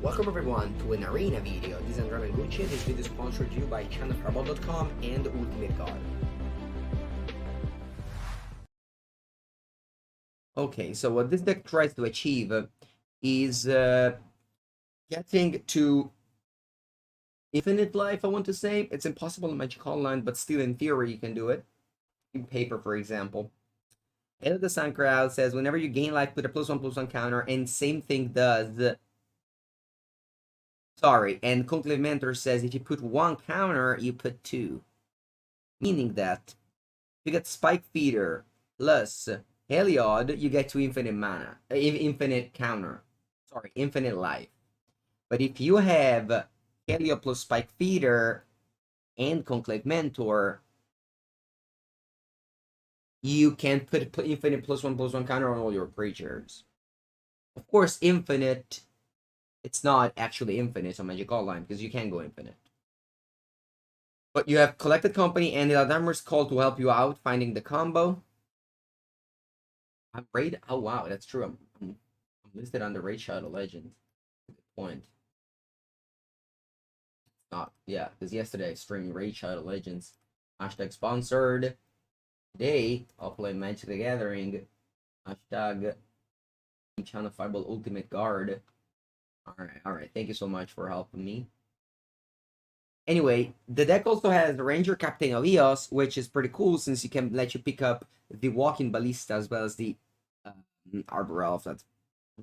Welcome everyone to an arena video. This is Andrea Mengucci. This video is sponsored to you by channelfireball.com and Ultimate God. Okay, so what this deck tries to achieve is getting to infinite life, I want to say. It's impossible in Magic Online, but still in theory you can do it. In paper, for example. Heliod the Sun Crowd says, whenever you gain life, put a +1/+1 counter, and same thing does... Sorry, and Conclave Mentor says if you put one counter, you put two. Meaning that you get Spike Feeder plus Heliod, you get to infinite mana, infinite counter. Sorry, infinite life. But if you have Heliod plus Spike Feeder and Conclave Mentor, you can put infinite +1/+1 counter on all your creatures. Of course, infinite, it's not actually infinite on Magic Online because you can go infinite. But you have Collected Company and the Alzheimer's Call to help you out finding the combo. I'm raid. Oh wow, that's true. I'm listed under Raid Shadow Legends. Good point. Not because yesterday I streamed Raid Shadow Legends. Hashtag sponsored. Today I'll play Magic the Gathering. Hashtag Channel Fireball Ultimate Guard. Alright. Thank you so much for helping me. Anyway, the deck also has the Ranger Captain of Eos, which is pretty cool since you can let you pick up the Walking Ballista as well as the Arbor Elf. That's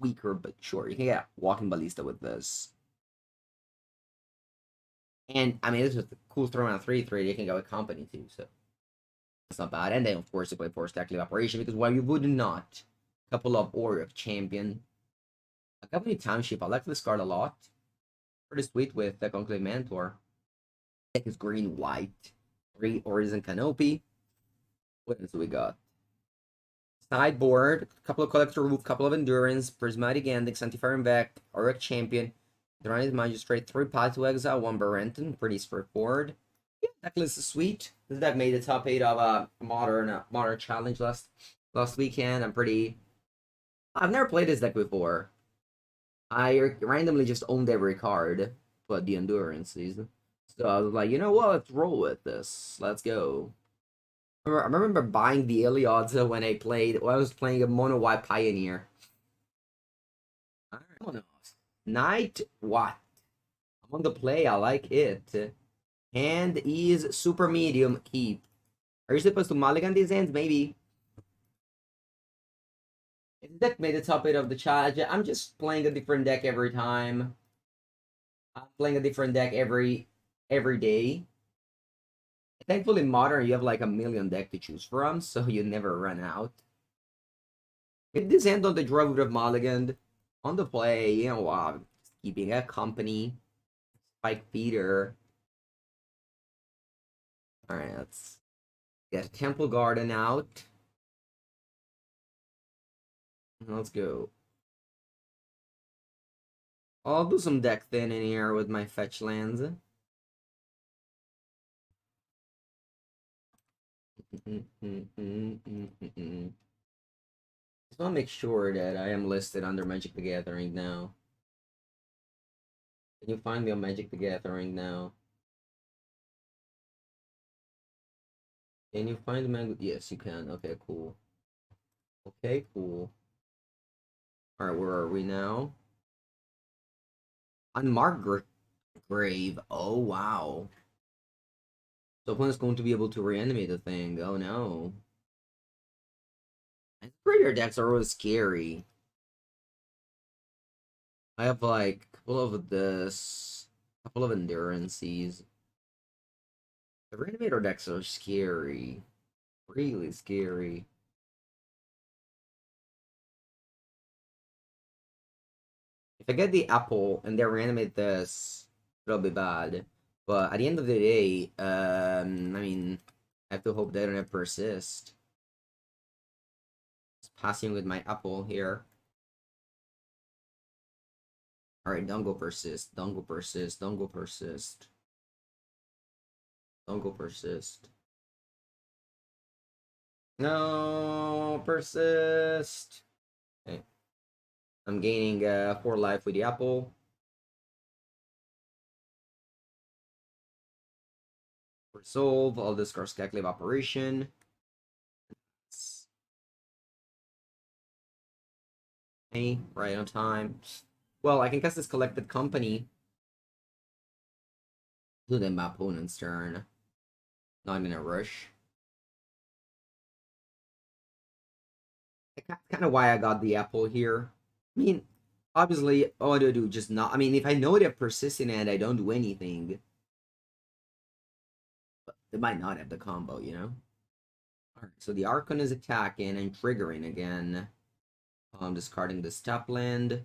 weaker, but sure, you can get Walking Ballista with this. And I mean, this is a cool throw on 3/3. You can go with Company too, so that's not bad. And then, of course, you play Force Active Operation because why you would not? Couple of Aura of Champion. A Company Township. I like this card a lot. Pretty sweet with the Conclave Mentor. Deck is green white. 3 Orison Canopy. What else do we got? Sideboard, couple of Collector Roof, couple of Endurance, Prismatic Endix, Anti-Fire Impact, Auric Champion, Tyrannus Magistrate, 3 Path to Exile, 1 Barenton, pretty straightforward. Yeah, deck list is sweet. This deck made the top 8 of a modern challenge last weekend. I've never played this deck before. I randomly just owned every card, but the Endurance season. So I was like, you know what, let's roll with this. Let's go. I remember buying the Heliod when I was playing a Mono White Pioneer. Alright, Night what? I'm on the play, I like it. Hand is super medium keep. Are you supposed to mulligan these hands? Maybe. If the deck made the top 8 of the challenge, I'm just playing a different deck every time. I'm playing a different deck every day. Thankfully, in Modern, you have like a million deck to choose from, so you never run out. If this hand on the draw would have mulliganed, on the play, you know, keeping a company, Spike Feeder. Alright, let's get Temple Garden out. Let's go. I'll do some deck thinning here with my fetch lands. Just want to make sure that I am listed under Magic the Gathering now. Can you find me on Magic the Gathering now? Can you find Mango? Yes, you can. Okay, cool. Okay, cool. Alright, where are we now? Unmarked Grave. Oh, wow. So opponent's going to be able to reanimate the thing. Oh, no. And prayer decks are always scary. I have like a couple of this, a couple of endurances. The reanimator decks are scary. Really scary. If I get the apple and they reanimate this, it'll be bad. But at the end of the day, I mean, I have to hope they don't have persist. Just passing with my apple here. Alright, don't go persist. Don't go persist. Don't go persist. Don't go persist. No, persist. Okay. I'm gaining 4 life with the apple. Resolve, I'll discard Skeklev Operation. Okay, right on time. Well, I can cast this Collected Company to then my opponent's turn. Not in a rush. That's kind of why I got the apple here. I mean, obviously, all I do just not. I mean, if I know they have persistent and I don't do anything, they might not have the combo, you know? Alright, so the Archon is attacking and triggering again. I'm discarding the step land.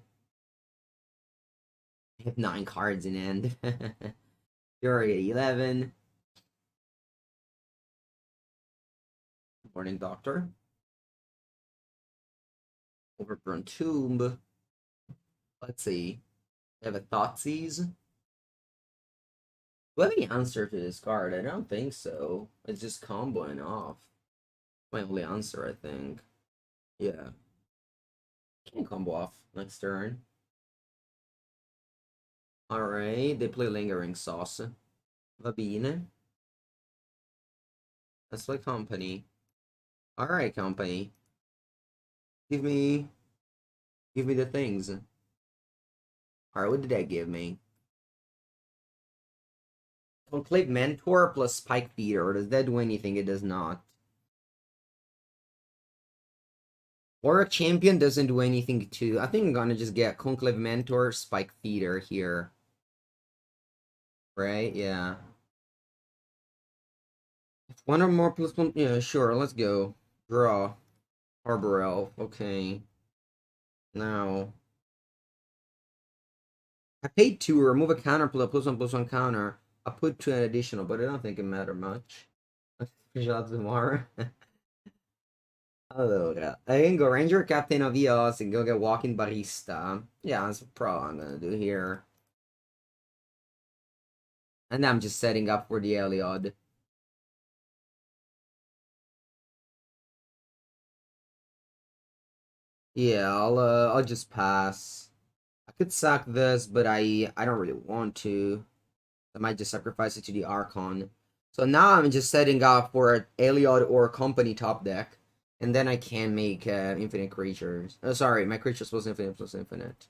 I have 9 cards in end. Fury at 11. Morning Doctor. Overgrown Tomb. Let's see. I have a Thoughtseize. Do I have any answer to this card? I don't think so. It's just comboing off. My only answer, I think. Yeah. Can't combo off next turn. Alright, they play Lingering Sauce. Vabine. That's like company. Alright, company. Give me the things. Alright, what did that give me? Conclave Mentor plus Spike Feeder. Does that do anything? It does not. Auric Champion doesn't do anything too. I think I'm gonna just get Conclave Mentor, Spike Feeder here. Right? Yeah. One or more plus one. Yeah, sure. Let's go. Draw. Harbor Elf. Okay. Now. I paid 2. Remove a counter plus one counter. I put 2 an additional, but I don't think it mattered much. Shots tomorrow. Allora, I can go Ranger Captain of EOS and go get Walking Barista. Yeah, that's probably what I'm gonna do here. And I'm just setting up for the Heliod. Yeah, I'll just pass. I could sack this, but I don't really want to. I might just sacrifice it to the Archon. So now I'm just setting up for an Heliod or Company top deck. And then I can make infinite creatures. Oh, sorry, my creatures plus infinite plus infinite.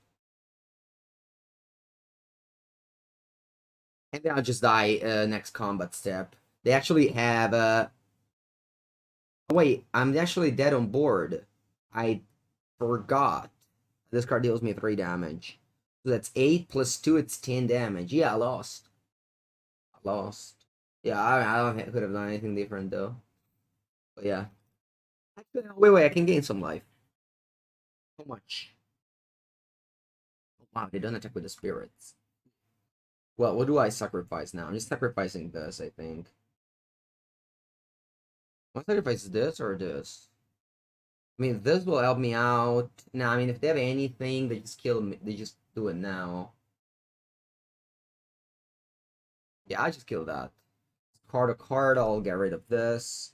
And then I'll just die next combat step. They actually have oh, wait, I'm actually dead on board. I forgot. This card deals me 3 damage. So that's 8 plus 2, it's 10 damage. Yeah, I lost. I lost. Yeah, I don't think I could have done anything different though. But yeah. Actually, no, wait, I can gain some life. How much? Oh, wow, they don't attack with the spirits. Well, what do I sacrifice now? I'm just sacrificing this, I think. I'll sacrifice this or this. I mean, this will help me out. Now, I mean, if they have anything, they just kill me. They just do it now. Yeah, I just kill that. Card a card. I'll get rid of this.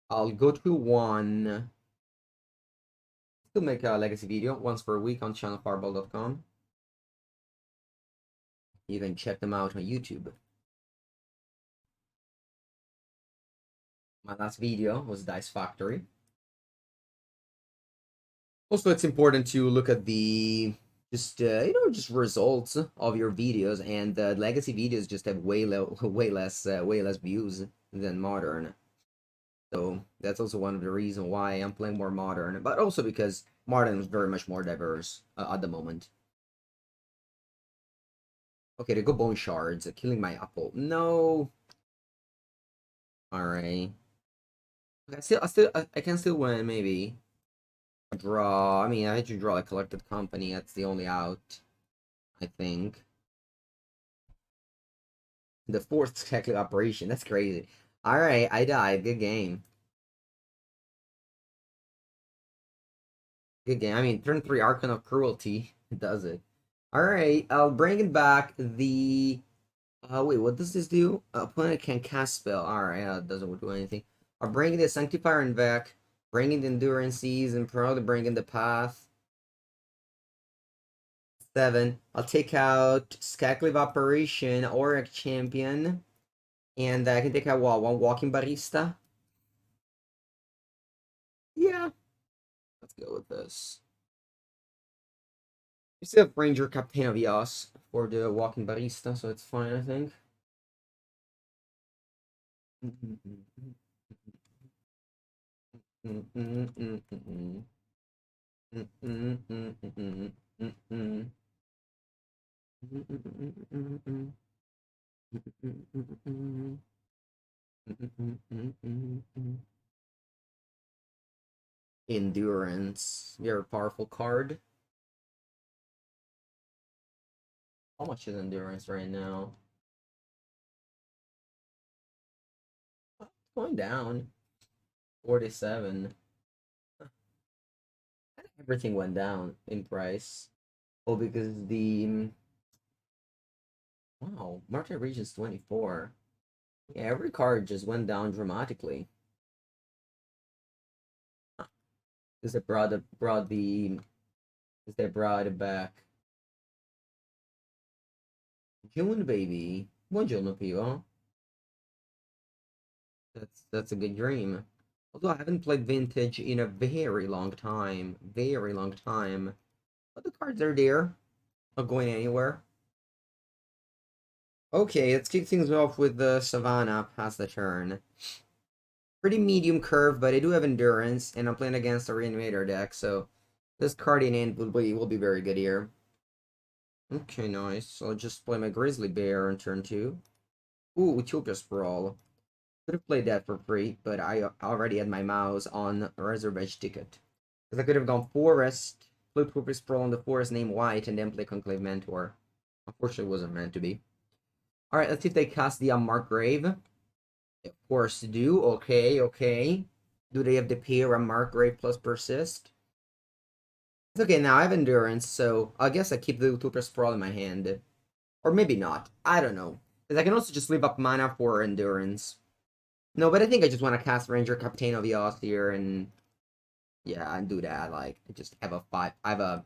I'll go to 1. Still make a legacy video once per week on channelfireball.com. You can check them out on YouTube. My last video was Dice Factory. Also, it's important to look at the just results of your videos, and legacy videos just have way less views than modern. So that's also one of the reasons why I'm playing more modern, but also because modern is very much more diverse at the moment. Okay, they go bone shards, killing my apple. No. All right. I can still win maybe. Draw. I mean, I had to draw a collected company. That's the only out, I think. The 4th technical operation. That's crazy. All right, I died. Good game. Good game. I mean, turn 3 Archon of Cruelty. It does it. All right, I'll bring it back. The wait, what does this do? Opponent can cast spell. All right, it doesn't do anything. I'll bring the Sanctifier and back. Bring in the Endurance Seas and probably bring in the Path. 7. I'll take out Skakliv Operation, Auric Champion. And I can take out what, one walking barista? Yeah, let's go with this. We still have Ranger Captain of Yas for the walking barista, so it's fine, I think. Endurance. Very powerful card. How much is endurance right now? Going down. 47. Everything went down in price. Oh, because the wow, market region's 24. Yeah, every card just went down dramatically. Because they brought it back. June baby. Buongiorno, Pio. That's a good dream. Although I haven't played Vintage in a very long time. Very long time. But the cards are there. Not going anywhere. Okay, let's kick things off with the Savannah past the turn. Pretty medium curve, but I do have endurance, and I'm playing against a Reanimator deck, so this card in end will be very good here. Okay, nice. So I'll just play my Grizzly Bear on turn 2. Ooh, Utopia Sprawl. Could have played that for free, but I already had my mouse on Reservation Ticket. Because I could have gone Forest, play Utopia Sprawl on the Forest name White, and then play Conclave Mentor. Unfortunately, it wasn't meant to be. Alright, let's see if they cast the Unmarked Grave. Of course, do. Okay, okay. Do they have the pair Unmarked Grave plus Persist? It's okay, now I have Endurance, so I guess I keep the Utopia Sprawl in my hand. Or maybe not. I don't know. Because I can also just leave up mana for Endurance. No, but I think I just want to cast Ranger Captain of Yas here and yeah, and do that. Like, I just have a 5. I have a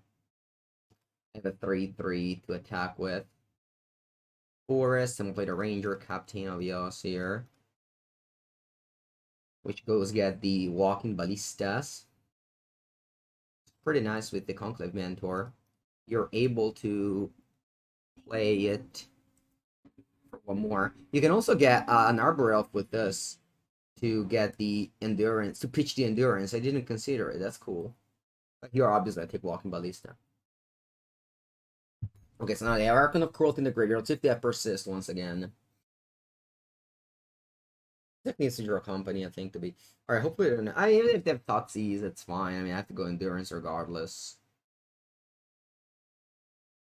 3/3 to attack with. Forest, I'm gonna play the Ranger Captain of Yas here. Which goes get the Walking Ballistas. Pretty nice with the Conclave Mentor. You're able to play it for one more. You can also get an Arbor Elf with this to get the endurance, to pitch the endurance. I didn't consider it. That's cool. But here, obviously, I take Walking Ballista. Okay, so now the Archon of Cruelty in the graveyard. Let's see if they have Persist once again. That needs to draw company, I think, to be. Alright, hopefully they don't. Even if they have Thoughtseize, it's fine. I mean, I have to go Endurance regardless.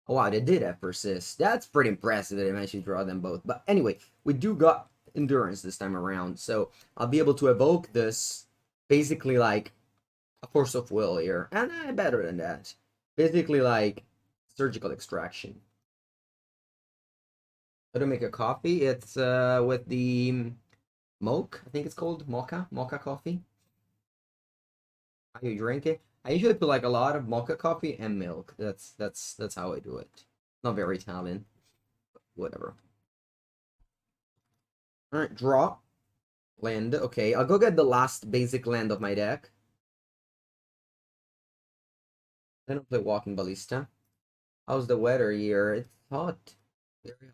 Oh, wow, they did have Persist. That's pretty impressive that they managed to draw them both. But anyway, we do got Endurance this time around. So I'll be able to evoke this basically like a Force of Will here. And better than that. Basically like Surgical Extraction. How to make a coffee? It's with the Mocha, I think it's called Mocha coffee. How you drink it? I usually put like a lot of mocha coffee and milk. That's how I do it. Not very Italian, but whatever. All right, draw land. Okay, I'll go get the last basic land of my deck. Then I'll play Walking Ballista. How's the weather here? It's hot, very hot.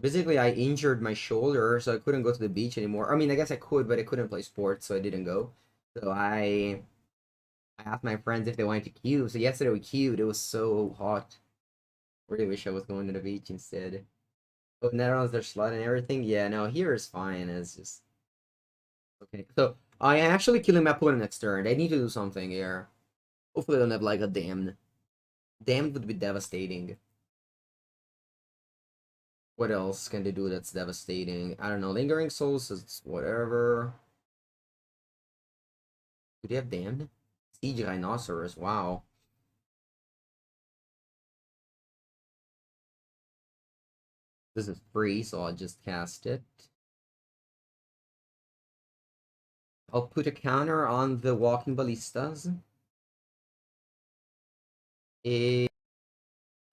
Basically, I injured my shoulder, so I couldn't go to the beach anymore. I mean, I guess I could, but I couldn't play sports, so I didn't go. So I asked my friends if they wanted to queue. So yesterday we queued. It was so hot. Really wish I was going to the beach instead. Oh, Netherlands, there's flood and everything. Yeah, no, here is fine. It's just okay. So I am actually killing my opponent next turn. I need to do something here. Hopefully, I don't have like a damned. Damned would be devastating. What else can they do that's devastating? I don't know. Lingering Souls is whatever. Do they have damned? Siege Rhinoceros. Wow. This is free, so I'll just cast it. I'll put a counter on the Walking Ballistas. I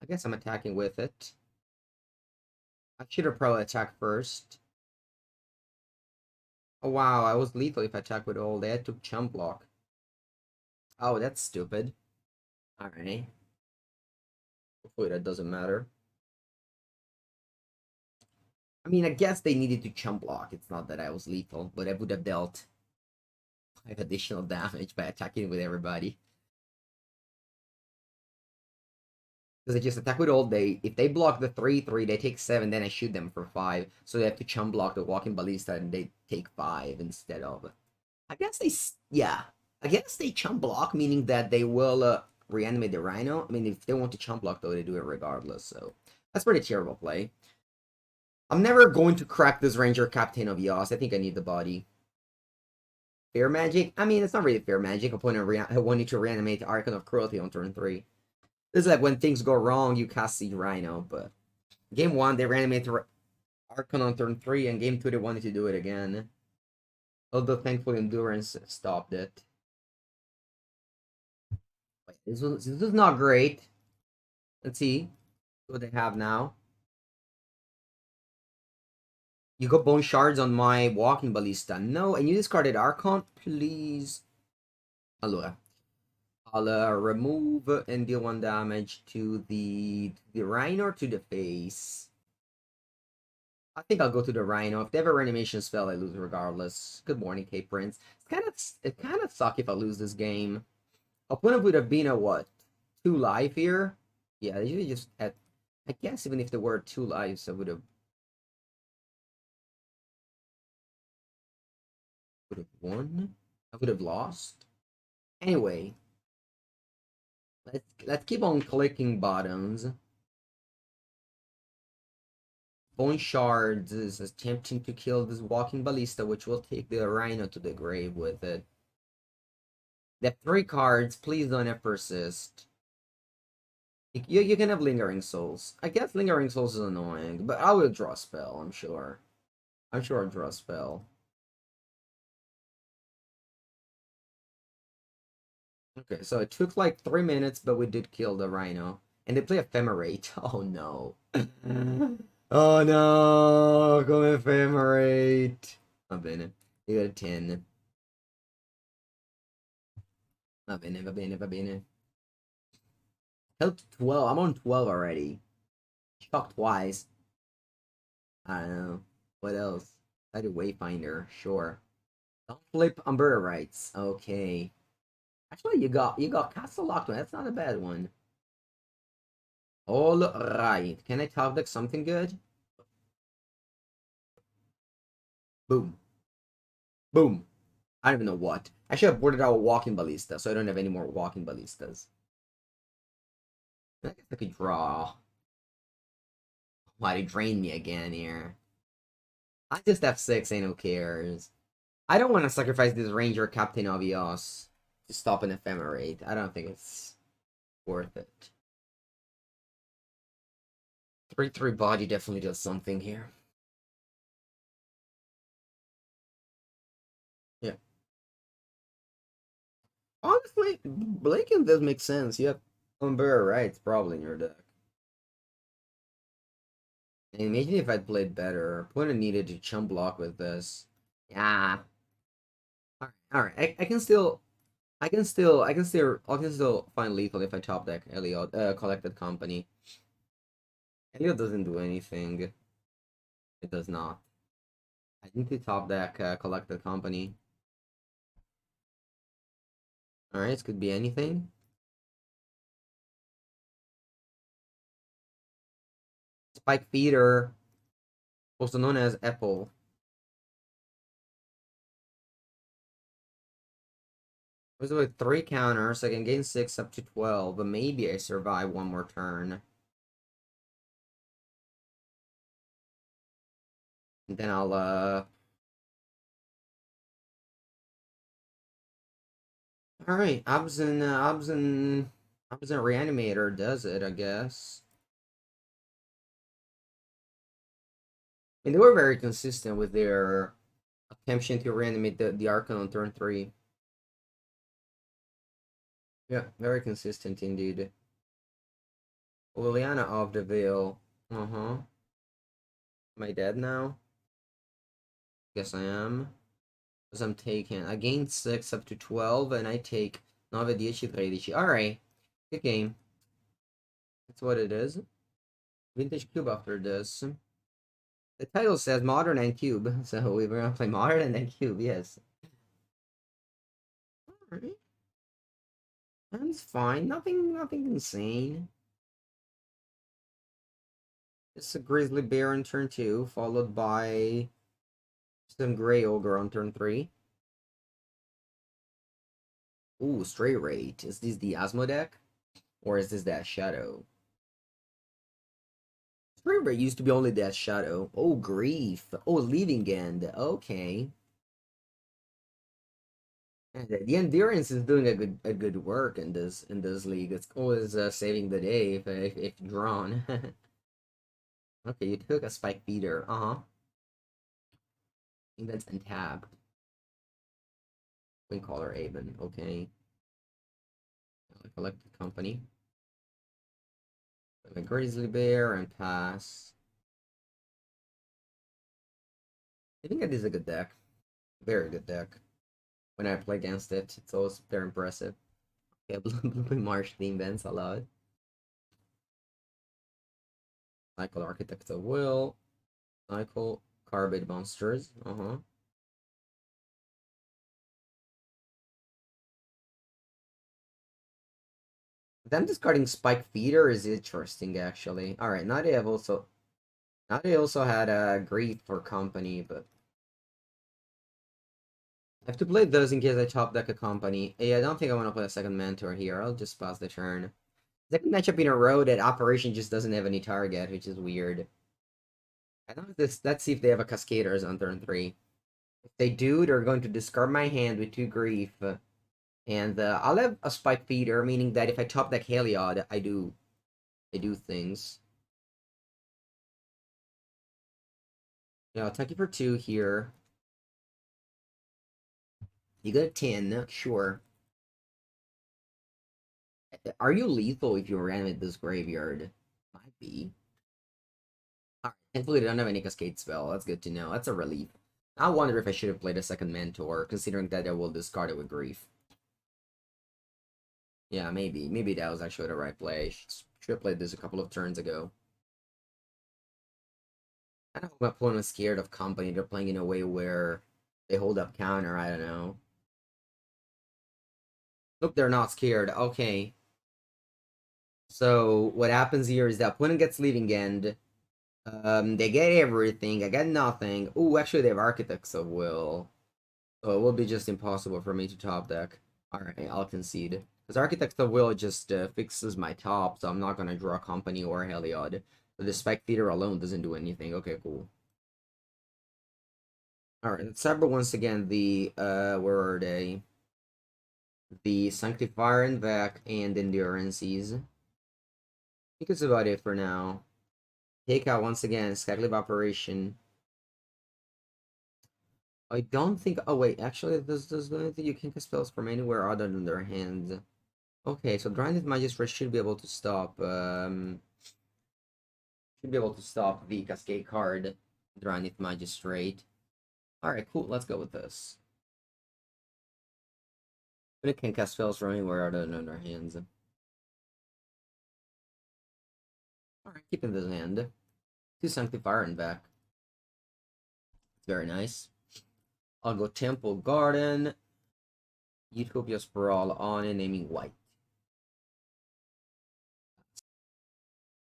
guess I'm attacking with it. I should have probably attacked first. Oh wow, I was lethal if I attacked with all. They had to chump block. Oh, that's stupid. Alright. Hopefully that doesn't matter. I mean, I guess they needed to chump block. It's not that I was lethal, but I would have dealt 5 additional damage by attacking with everybody. Because I just attack with all day. If they block the 3/3, they take 7, then I shoot them for 5. So they have to chump block the walking ballista and they take 5 instead of. I guess they. Yeah. I guess they chump block, meaning that they will reanimate the rhino. I mean, if they want to chump block, though, they do it regardless. So that's pretty terrible play. I'm never going to crack this Ranger Captain of Yas. I think I need the body. Fair magic? I mean, it's not really fair magic. Opponent wanting to reanimate the Archon of Cruelty on turn 3. This is like when things go wrong, you cast the Rhino, but game 1, they reanimate the Archon on turn 3, and game 2, they wanted to do it again. Although, thankfully, Endurance stopped it. Wait, this was not great. Let's see what they have now. You got Bone Shards on my Walking Ballista. No, and you discarded Archon? Please. Allora. I'll remove and deal 1 damage to the Rhino or to the face. I think I'll go to the Rhino. If they have a reanimation spell, I lose regardless. Good morning, Cape Prince. It kind of suck if I lose this game. Opponent would have been a what? 2 life here? Yeah, they usually just had. I guess even if there were 2 lives, I would have won. I would have lost. Anyway, let's keep on clicking bottoms. Bone Shards is attempting to kill this walking ballista, which will take the Rhino to the grave with it. They have 3 cards. Please don't have Persist. You can have Lingering Souls. I guess Lingering Souls is annoying, but I will draw a spell, I'm sure. I'm sure I'll draw a spell. Okay, so it took like 3 minutes, but we did kill the Rhino. And they play Ephemerate. Oh no. Oh no! Come Ephemerate! Va bene. You got a 10. Va bene, va bene, va bene. Health 12. I'm on 12 already. Shocked twice. I don't know. What else? I did Wayfinder. Sure. Don't flip Umbrella Rights. Okay. Actually, you got Castle Lockdown. That's not a bad one. All right. Can I top deck something good? Boom. Boom. I don't even know what. I should have boarded out a Walking Ballista, so I don't have any more Walking Ballistas. I guess I could draw. Why they drain me again here? I just have 6, ain't who cares. I don't want to sacrifice this Ranger Captain Avios to stop an Ephemerate. I don't think it's worth it. 3/3 body definitely does something here. Yeah. Honestly, Blinken does make sense. You have Umbrella Rights probably in your deck. And imagine if I'd played better. Opponent needed to chump block with this. Yeah. Alright. I can still find lethal if I top deck Heliod, Collected Company. Heliod doesn't do anything. It does not. I need to top deck Collected Company. Alright, this could be anything. Spike Feeder, also known as Apple. There's like 3 counters, so I can gain 6 up to 12, but maybe I survive 1 more turn. And then I'll Alright, Absent Reanimator does it, I guess. I mean, they were very consistent with their attempt to reanimate the Archon on turn 3. Yeah, very consistent indeed. Liliana of the Veil. Uh-huh. Am I dead now? Guess I am. Because I'm taking. I gained 6 up to 12, and I take 9, 10, 13. Alright. Good game. That's what it is. Vintage Cube after this. The title says Modern and Cube, so we're gonna play Modern and then Cube, yes. Alright. That's fine. Nothing insane. It's a Grizzly Bear on turn 2, followed by some Gray Ogre on turn 3. Ooh, Straight Rate. Is this the Asmo deck? Or is this that Shadow? Straight Rate used to be only that Shadow. Oh, Grief. Oh, Leaving End. Okay. And the Endurance is doing a good work in this league. It's always saving the day if drawn. Okay, you took a Spike Feeder. Uh-huh. That's untapped. Wing Caller Aven. Okay. Collected Company. A Grizzly Bear and pass. I think it is a good deck. Very good deck. When I play against it, it's always very impressive. Yeah, Blue Marsh theme vents a lot. Cycle Architect of Will. Cycle Carbide Monsters. Uh-huh. Them discarding Spike Feeder is interesting, actually. Alright, now they also had a Grief for Company, but I have to play those in case I top deck a Company. Yeah, I don't think I want to play a second Mentor here. I'll just pass the turn. Second matchup in a row that Operation just doesn't have any target, which is weird. I don't this. Let's see if they have a Cascaders on turn 3. If they do, they're going to discard my hand with 2 Grief. And I'll have a Spike Feeder, meaning that if I top deck Heliod, I do things. Yeah, I'll take you for 2 here. You got a 10, sure. Are you lethal if you reanimate this graveyard? Might be. Alright, thankfully they don't have any Cascade spell. That's good to know. That's a relief. I wonder if I should have played a second Mentor, considering that I will discard it with Grief. Yeah, maybe. Maybe that was actually the right play. Should have played this a couple of turns ago. I don't know if my opponent is scared of Company. They're playing in a way where they hold up counter. I don't know. Look, they're not scared. Okay. So what happens here is the opponent gets Leaving End. They get everything. I get nothing. Oh, actually, they have Architects of Will. So it will be just impossible for me to top deck. Alright, I'll concede. Because Architects of Will just fixes my top, so I'm not going to draw Company or Heliod. So the Spike Theater alone doesn't do anything. Okay, cool. Alright, let's cyber once again the, where are they? The Sanctifier and Vac and Endurances. I think it's about it for now. Take out once again, Skyclip Operation. I don't think. Oh wait, actually, does you can cast spells from anywhere other than their hands. Okay, so Grinded Magistrate should be able to stop. Should be able to stop the Cascade card. Grinded Magistrate. All right, cool. Let's go with this. But it can cast spells from anywhere other than their hands. All right, keeping this hand. 2 Sanctifier and back. Very nice. I'll go Temple Garden. Utopia Sprawl on and naming white.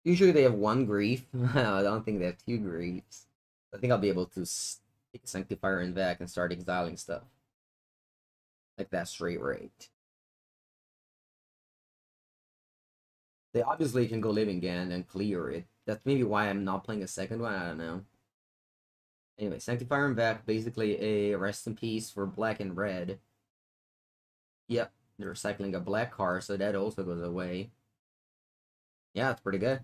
Usually they have 1 grief. I don't think they have 2 griefs. I think I'll be able to take Sanctifier and back and start exiling stuff. Like that straight rate. They obviously can go Living End and clear it. That's maybe why I'm not playing a second one. I don't know. Anyway, Sanctifier and back, basically a rest in peace for black and red. Yep, they're recycling a black card, so that also goes away. Yeah, it's pretty good.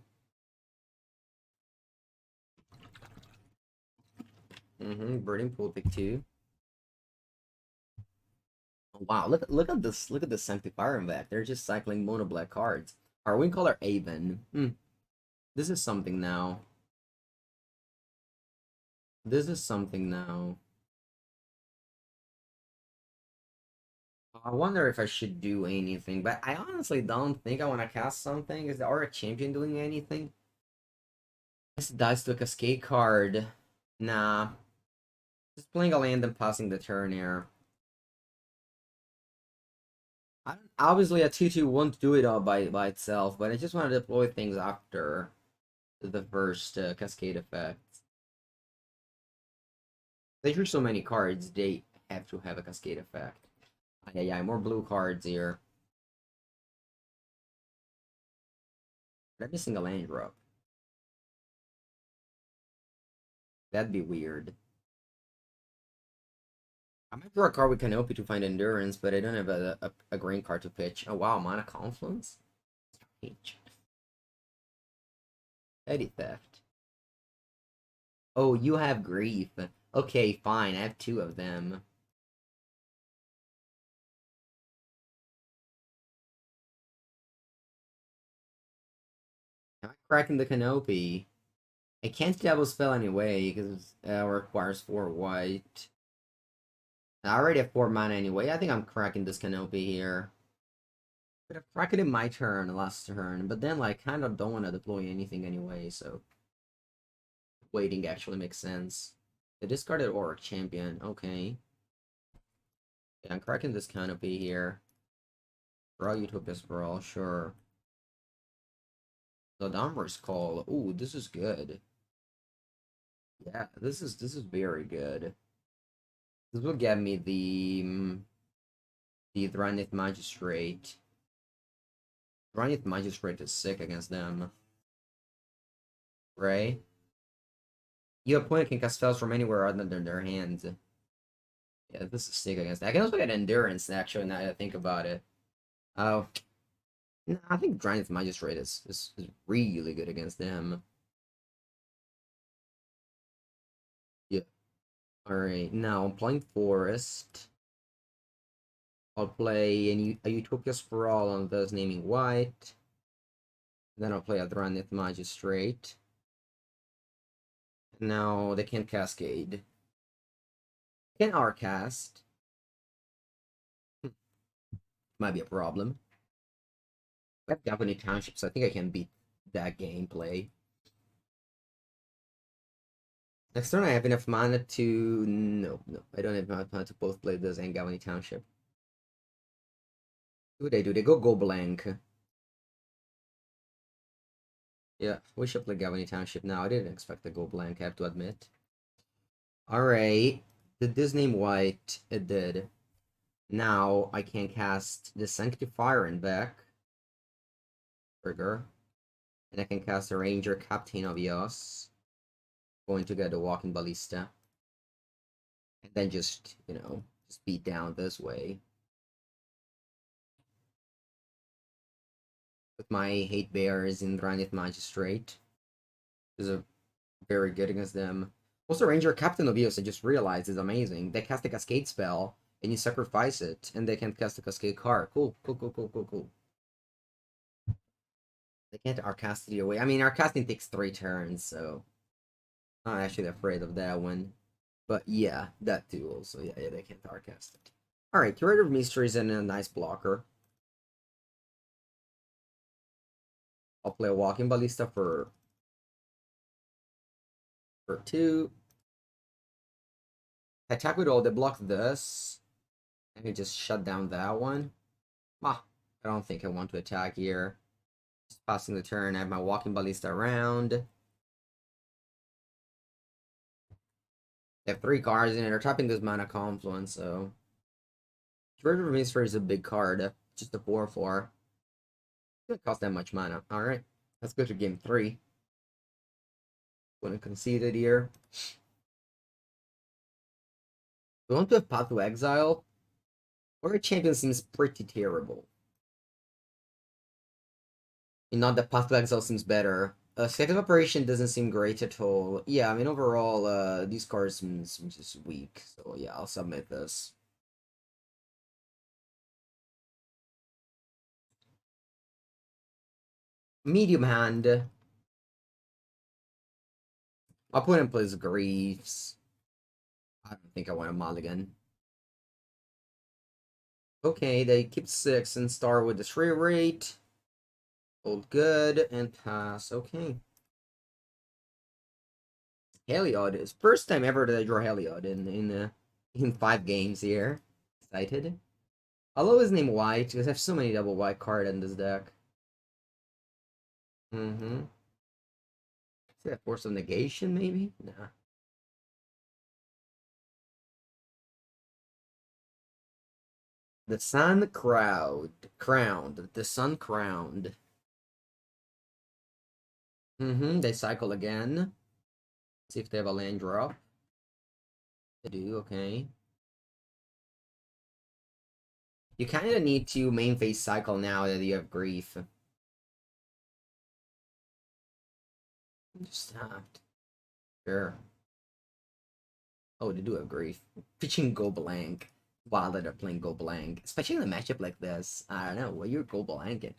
Burning Pool pick 2. Wow, look at this Sanctifier and back. They're just cycling mono black cards. Our wing color Aven. This is something now. This is something now. I wonder if I should do anything, but I honestly don't think I want to cast something. Is the Aura Champion doing anything? This dice to a Cascade card. Nah. Just playing a land and passing the turn here. Obviously, a 2/2 won't do it all by itself, but I just want to deploy things after the first Cascade effect. They drew so many cards, they have to have a Cascade effect. Yeah, more blue cards here. Let me sing a land drop. That'd be weird. I might draw a card with Canopy to find Endurance, but I don't have a green card to pitch. Oh wow, Mana Confluence? Strange. Petty Theft. Oh, you have Grief. Okay, fine, I have two of them. Am I cracking the Canopy? I can't double spell anyway, because it requires 4 white. I already have 4 mana anyway. I think I'm cracking this Canopy here. Could have cracked it in my turn, last turn, but then, like, kind of don't want to deploy anything anyway, so waiting actually makes sense. The discarded Auric Champion, okay. Yeah, I'm cracking this Canopy here. Draw Utopia Sprawl, sure. The Domber's Call, ooh, this is good. Yeah, this is very good. This will get me the Thranith Magistrate. Thranith Magistrate is sick against them. Right? Your opponent can cast spells from anywhere other than their hands. Yeah, this is sick against that. I can also get Endurance, actually, now that I think about it. Oh. No, I think Thranith Magistrate is really good against them. Yeah. Alright, now I'm playing Forest. I'll play a Utopia Sprawl on those naming white. Then I'll play a Thranith Magistrate. Now they can't Cascade. Can Rcast. Might be a problem. I have Galvanic Township, so I think I can beat that gameplay. Next turn, I have enough mana to... No, I don't have enough mana to both play this and Galvanic Township. What do? They go blank. Yeah, we should play Galvanic Township now. I didn't expect to go blank, I have to admit. Alright. Did this name white? It did. Now I can cast the Sanctifier in back. Trigger. And I can cast a Ranger Captain of Eos. Going to get the Walking Ballista. And then just, just beat down this way. With my Hate Bears in Granite Magistrate. This is very good against them. Also, Ranger Captain of Eos, I just realized, is amazing. They cast a Cascade spell, and you sacrifice it, and they can't cast a Cascade card. Cool. They can't Arcast it away. I mean, Arcasting takes 3 turns, so I'm not actually afraid of that one. But yeah, that too also. Yeah, they can't Arcast it. Alright, Curator of Mysteries and a nice blocker. I'll play a Walking Ballista for 2. Attack with all, they block this. I can just shut down that one. Ah, I don't think I want to attack here. Just passing the turn, I have my Walking Ballista around. They have 3 cards in it. They're tapping this Mana Confluence, so... Curator of Mysteries is a big card. Just a 4/4. Doesn't cost that much mana. Alright, let's go to game 3. Gonna concede it here. We want to have Path to Exile. Or a champion seems pretty terrible. And not that Path to Exile seems better. Second Operation doesn't seem great at all. Yeah, I mean, overall, these cards seem just weak. So yeah, I'll submit this. Medium hand. My opponent plays Griefs. I don't think I want a mulligan. Okay, they keep 6 and start with the 3 rate. Hold good and pass. Okay. Heliod is first time ever that I draw Heliod in 5 games here. Excited. I'll always name white because I have so many double white cards in this deck. Mm-hmm. Is that Force of Negation, maybe? Nah. The Sun Crowned. The Sun Crowned. Mm-hmm. They cycle again. See if they have a land drop. They do, okay. You kind of need to main phase cycle now that you have Grief. Just stopped. Sure. Oh, they do have Grief. Pitching Go Blank while they're playing Go Blank. Especially in a matchup like this. I don't know. What you're Go Blanking.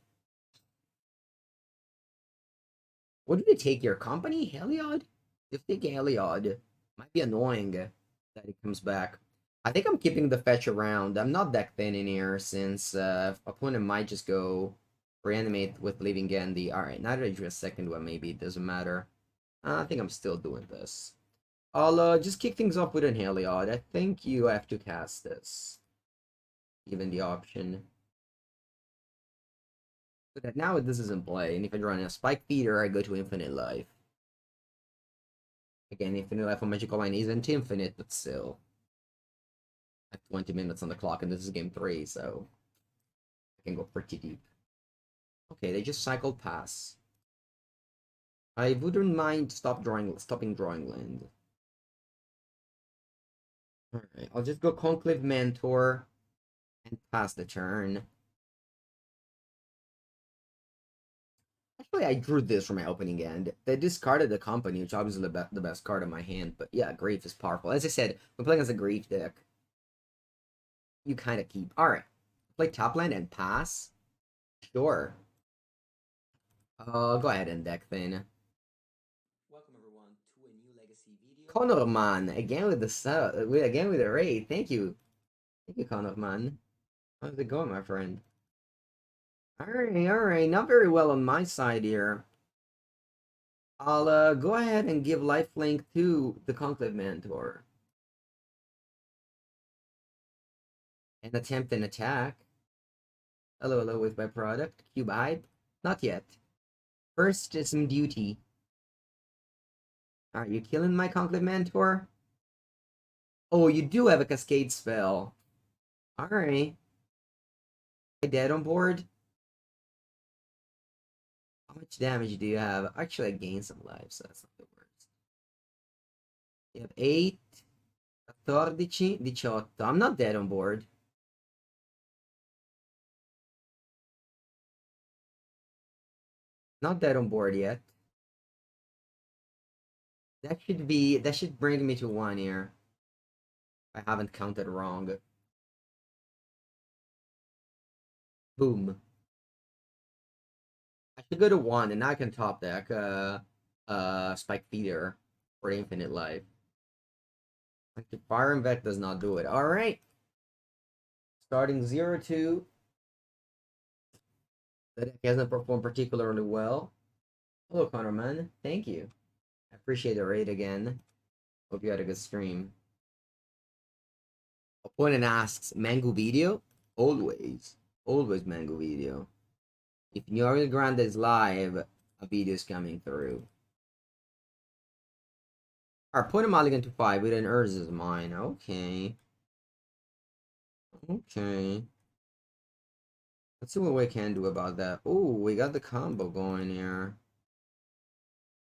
What do they take your company? Heliod? If they take Heliod, might be annoying that it comes back. I think I'm keeping the fetch around. I'm not deck thin in here since opponent might just go reanimate with leaving Gandhi. Alright, now that I drew a second one, maybe it doesn't matter. I think I'm still doing this. I'll just kick things off with an Heliod. I think you have to cast this. Given the option. So that now this is in play, and if I draw a Spike Feeder, I go to Infinite Life. Again, Infinite Life on Magical Line isn't infinite, but still. I have 20 minutes on the clock, and this is game 3, so I can go pretty deep. Okay, they just cycled pass. I wouldn't mind stopping drawing land. Alright, I'll just go Conclave Mentor and pass the turn. Actually, I drew this from my opening end. They discarded the company, which obviously the best card in my hand. But yeah, Grief is powerful. As I said, when playing as a Grief deck, you kind of keep. All right, play top land and pass. Sure. Go ahead and deck then. Welcome everyone to a new legacy video. Conorman again with the again with the raid. Thank you, Conorman. How's it going, my friend? All right. Not very well on my side here. I'll go ahead and give lifelink to the Conclave Mentor and attempt an attack. Hello with my product. Cube Hype. Not yet. First is some duty. Are you killing my Conclave Mentor? Oh, you do have a Cascade spell. Alright. I dead on board? How much damage do you have? Actually, I gained some life, so that's not the worst. You have 8. 14, 18. I'm not dead on board. Not dead on board yet. That should bring me to 1 here. I haven't counted wrong. Boom. I should go to 1 and now I can top deck Spike Feeder for Infinite Life. Like the Fire and Vet does not do it. Alright. Starting 0-2. The deck hasn't performed particularly well. Hello, Connorman. Thank you. I appreciate the raid again. Hope you had a good stream. Opponent asks, Mango video? Always. Always Mango video. If Nyori Grande is live, a video is coming through. Alright, put a mulligan to 5 with an Urza's Mine. Okay. Okay. Let's see what we can do about that. Oh, we got the combo going here.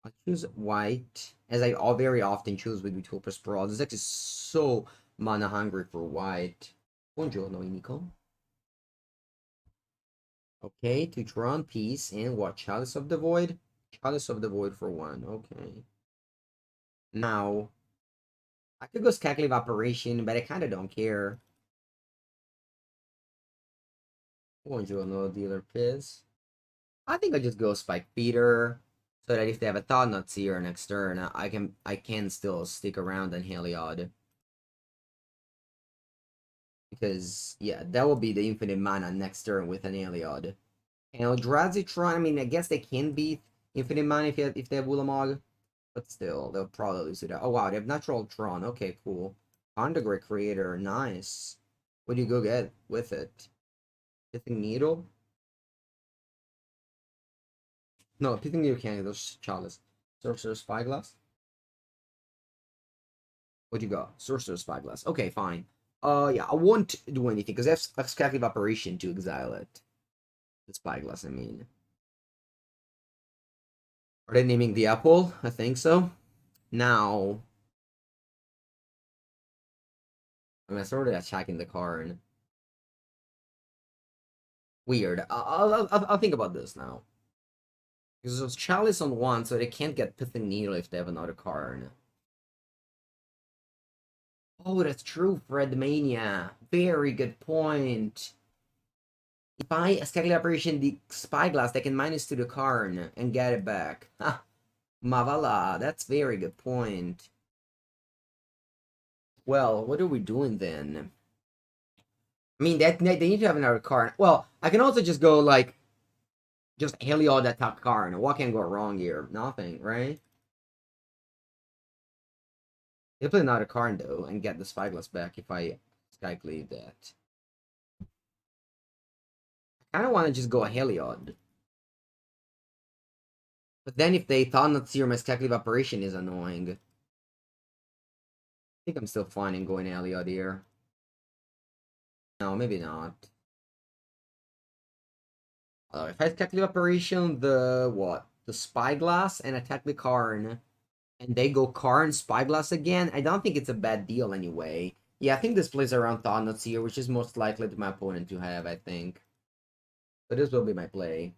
I'll choose white, as I very often choose with Utopia Sprawl. This deck is so mana hungry for white. Buongiorno, Nico. Okay, to draw on piece and what? Chalice of the Void? Chalice of the Void for 1. Okay. Now, I could go Scackle Evaporation, but I kind of don't care. Buongiorno, Dealer Piz. I think I just go Spike Feeder. So that if they have a Thought Knot Seer next turn, I can still stick around on Heliod. Because yeah, that will be the infinite mana next turn with an Heliod. And Eldrazi Tron, I mean, I guess they can beat infinite mana if they have Ulamog. But still, they'll probably lose to that. Oh wow, they have Natural Tron. Okay, cool. Undergrade Creator, nice. What do you go get with it? Pithing Needle? No, Pithing Needle can't get those Chalice. Sorcerer's Spyglass? What do you got? Sorcerer's Spyglass. Okay, fine. Yeah, I won't do anything because that's a Speculative Operation to exile it. The Spyglass, I mean. Are they naming the apple? I think so. Now, I started attacking the card. Weird. I'll think about this now. Because there's Chalice on one, so they can't get Pithing Needle if they have another card. Oh, that's true, Fred Mania. Very good point. If I Speculative Operation the Spyglass, they can minus to the card and get it back. Ha! Mavala, that's very good point. Well, what are we doing then? I mean, they need to have another card. Well, I can also just go, like, just Heliod that top card. What can go wrong here? Nothing, right? They play another card, though, and get the Spyglass back if I Skycleave that. I kind of want to just go a Heliod. But then if they thought not Serum as Skycleave Operation is annoying. I think I'm still fine in going Heliod here. No, maybe not. If I attack the operation, the what? The Spyglass and attack the Karn, and they go Karn Spyglass again. I don't think it's a bad deal anyway. Yeah, I think this plays around Thought here, which is most likely to my opponent to have. I think, but this will be my play.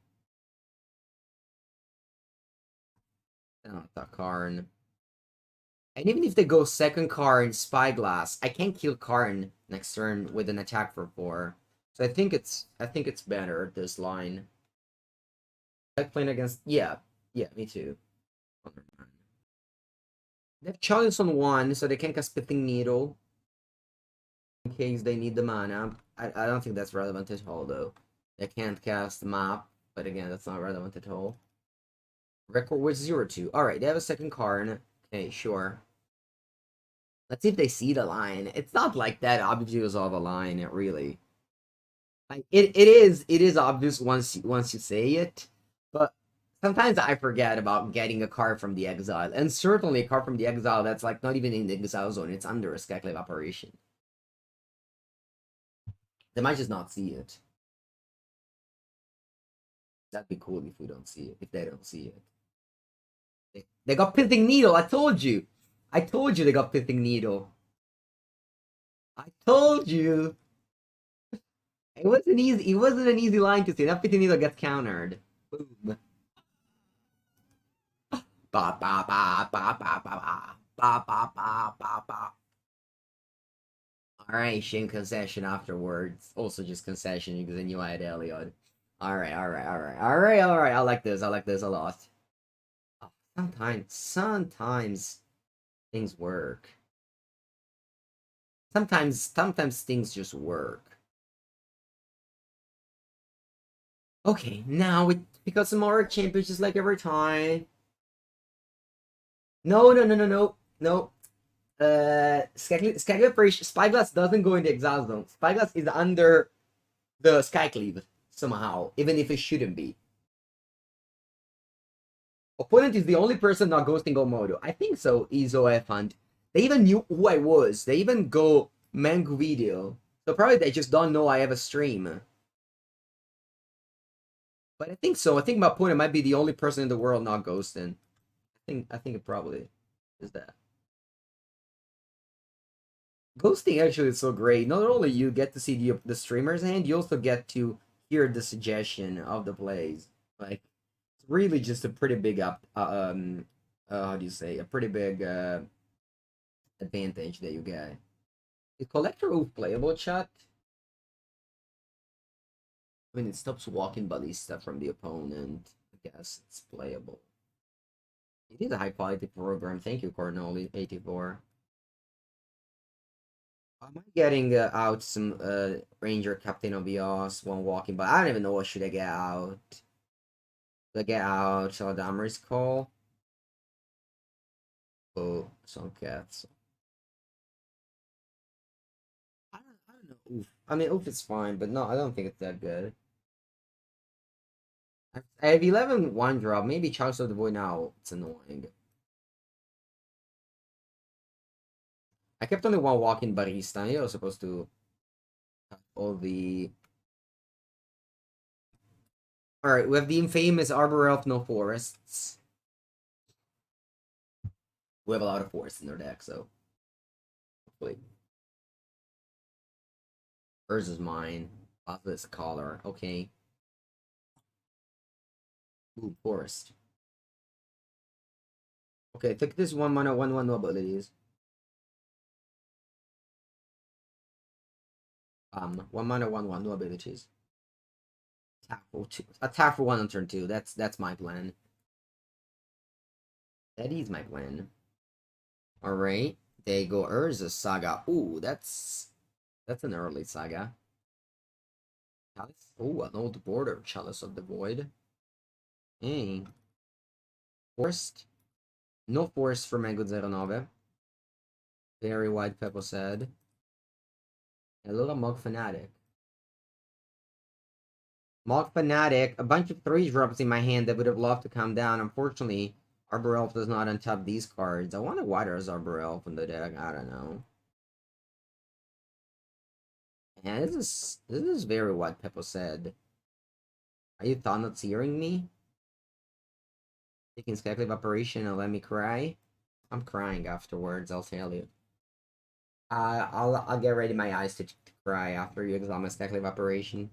The Karn, and even if they go second Karn Spyglass, I can't kill Karn next turn with an attack for 4. So I think it's better this line. Like playing against yeah, me too. They have Chalice on 1, so they can cast Pithing Needle in case they need the mana. I don't think that's relevant at all, though. They can't cast Map, but again, that's not relevant at all. Record with 0-2. Alright, they have a second card. Okay, sure. Let's see if they see the line. It's not like that obviously resolve a line, really. Like, it is obvious once you say it, but sometimes I forget about getting a card from the exile, and certainly a card from the exile that's like not even in the exile zone. It's under a Speculative Operation. They might just not see it. That'd be cool if we don't see it. If they don't see it, they got Pithing Needle. I told you. I told you they got Pithing Needle. I told you. It wasn't easy. It wasn't an easy line to see. That Pithing Needle gets countered. Boom. Ba ba ba ba ba ba ba ba ba ba ba ba. All right, shame concession afterwards. Also just concession because I knew I had Heliod. All right. I like this. I like this a lot. Oh, sometimes things work. Sometimes things just work. Okay, now it because some more champions just like every time. No. Skycleave Operation Spyglass doesn't go in the exile zone. Spyglass is under the Skycleave somehow, even if it shouldn't be. Opponent is the only person not ghosting Omodo. I think so, Izo Fund. They even knew who I was. They even go Mengu video. So probably they just don't know I have a stream. But I think so. I think my opponent might be the only person in the world not ghosting. I think it probably is that. Ghosting actually is so great. Not only you get to see the streamer's hand, you also get to hear the suggestion of the plays. Like it's really just a pretty big how do you say, a pretty big advantage that you get. Is Collector Oath playable, chat? When it stops walking ballista from the opponent, I guess it's playable. It is a high quality program. Thank you, Cardinal84. Am I getting out some Ranger Captain of Eos while walking by? I don't even know what should I get out. Should I get out Saladamar's Call? Oh, some cats. I don't know. Oof. I mean, Oof is fine, but no, I don't think it's that good. I have 11 one drop. Maybe Charles of the Void now. It's annoying. I kept only one walking barista. I was supposed to have all the. Alright, we have the infamous Arbor Elf, no forests. We have a lot of forests in their deck, so. Hopefully. Hers is mine. This collar. Okay. Ooh, forest. Okay, take this 1 mana, 1/1 no abilities. 1 mana, 1/1 no abilities. Attack for 1 on turn 2. That's my plan. That is my plan. Alright. There you go. Urza Saga. Ooh, that's an early saga. Chalice. Ooh, an old border. Chalice of the Void. Hey. Forest. No forest for Mengucci 09. Very wide Peppo said. A little Mog Fanatic. Mog Fanatic. A bunch of 3 drops in my hand that would have loved to come down. Unfortunately, Arbor Elf does not untap these cards. I wonder why there's Arbor Elf in the deck. I don't know. Yeah, this is very what Peppo said. Are you not hearing me? Taking speculative operation and let me cry? I'm crying afterwards, I'll tell you. I'll get ready my eyes to cry after you examine speculative operation.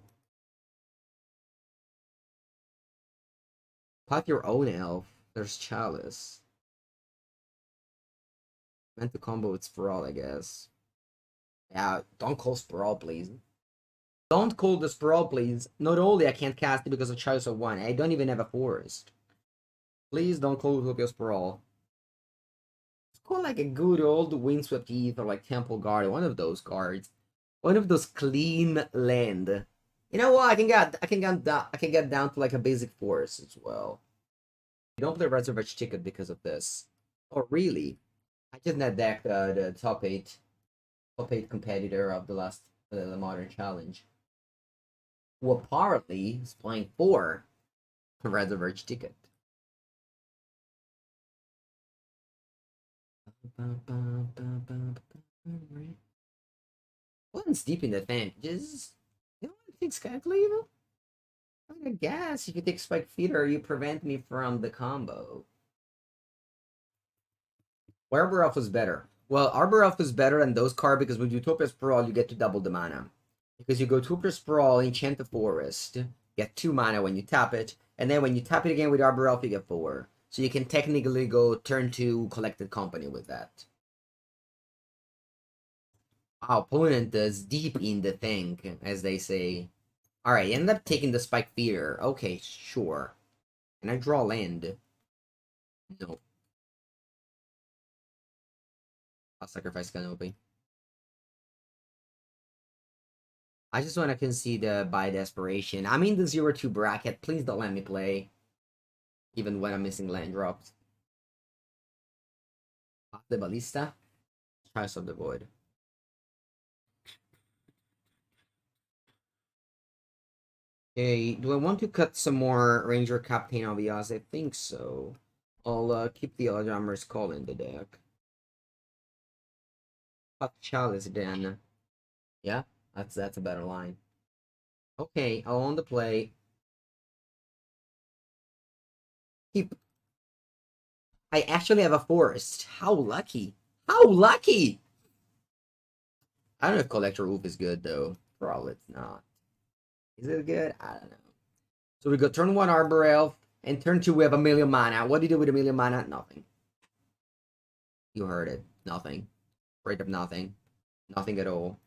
Pop your own elf. There's Chalice. Meant to combo with Sprawl, I guess. Yeah, don't call Sprawl, please. Don't call the Sprawl, please. Not only I can't cast it because of Chalice of 1, I don't even have a forest. Please don't call Utopia Sprawl. It's called like a good old Windswept Heath or like Temple Guard, one of those cards. One of those clean land. You know what? I can get down to like a basic forest as well. You don't play Reservoir Ticket because of this. Oh really? I just net decked the top eight competitor of the last the modern challenge. Who apparently is playing for Reservoir Ticket. One's deep in the advantages. You know what I think Skyclave? I guess if you take Spike Feeder, you prevent me from the combo. Arbor Elf is better. Well, Arbor Elf is better than those cards because with Utopia Sprawl, you get to double the mana. Because you go Utopia Sprawl, enchant the forest, get 2 mana when you tap it, and then when you tap it again with Arbor Elf, you get 4. So you can technically go turn 2 Collected Company with that. Our opponent is deep in the thing, as they say. Alright, end up taking the Spike Feeder. Okay, sure. Can I draw land? No. I'll sacrifice Canopy. I just want to concede by desperation. I'm in the 0-2 bracket. Please don't let me play. Even when I'm missing land drops. The Ballista. Trials of the Void. Okay, do I want to cut some more Ranger Captain Obvious? I think so. I'll keep the Eladammer's Call in the deck. Cut Chalice then. Yeah, that's a better line. Okay, I'll on the play. Keep. I actually have a forest. How lucky! How lucky! I don't know if Collector Wolf is good though. Probably it's not. Is it good? I don't know. So we go turn 1 Arbor Elf, and turn 2 we have a million mana. What do you do with a million mana? Nothing. You heard it. Nothing. Straight up nothing. Nothing at all.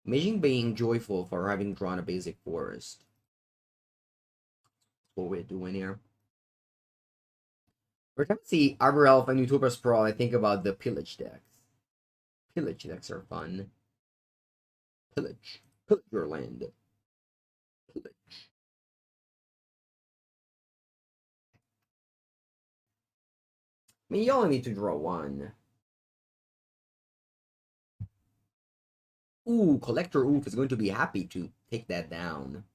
Imagine being joyful for having drawn a basic forest. That's what we're doing here. Every time I see Arbor Elf and YouTuber Sprawl, I think about the pillage decks. Pillage decks are fun. Pillage. Pillage your land. Pillage. I mean, you only need to draw one. Ooh, Collector Oof is going to be happy to take that down.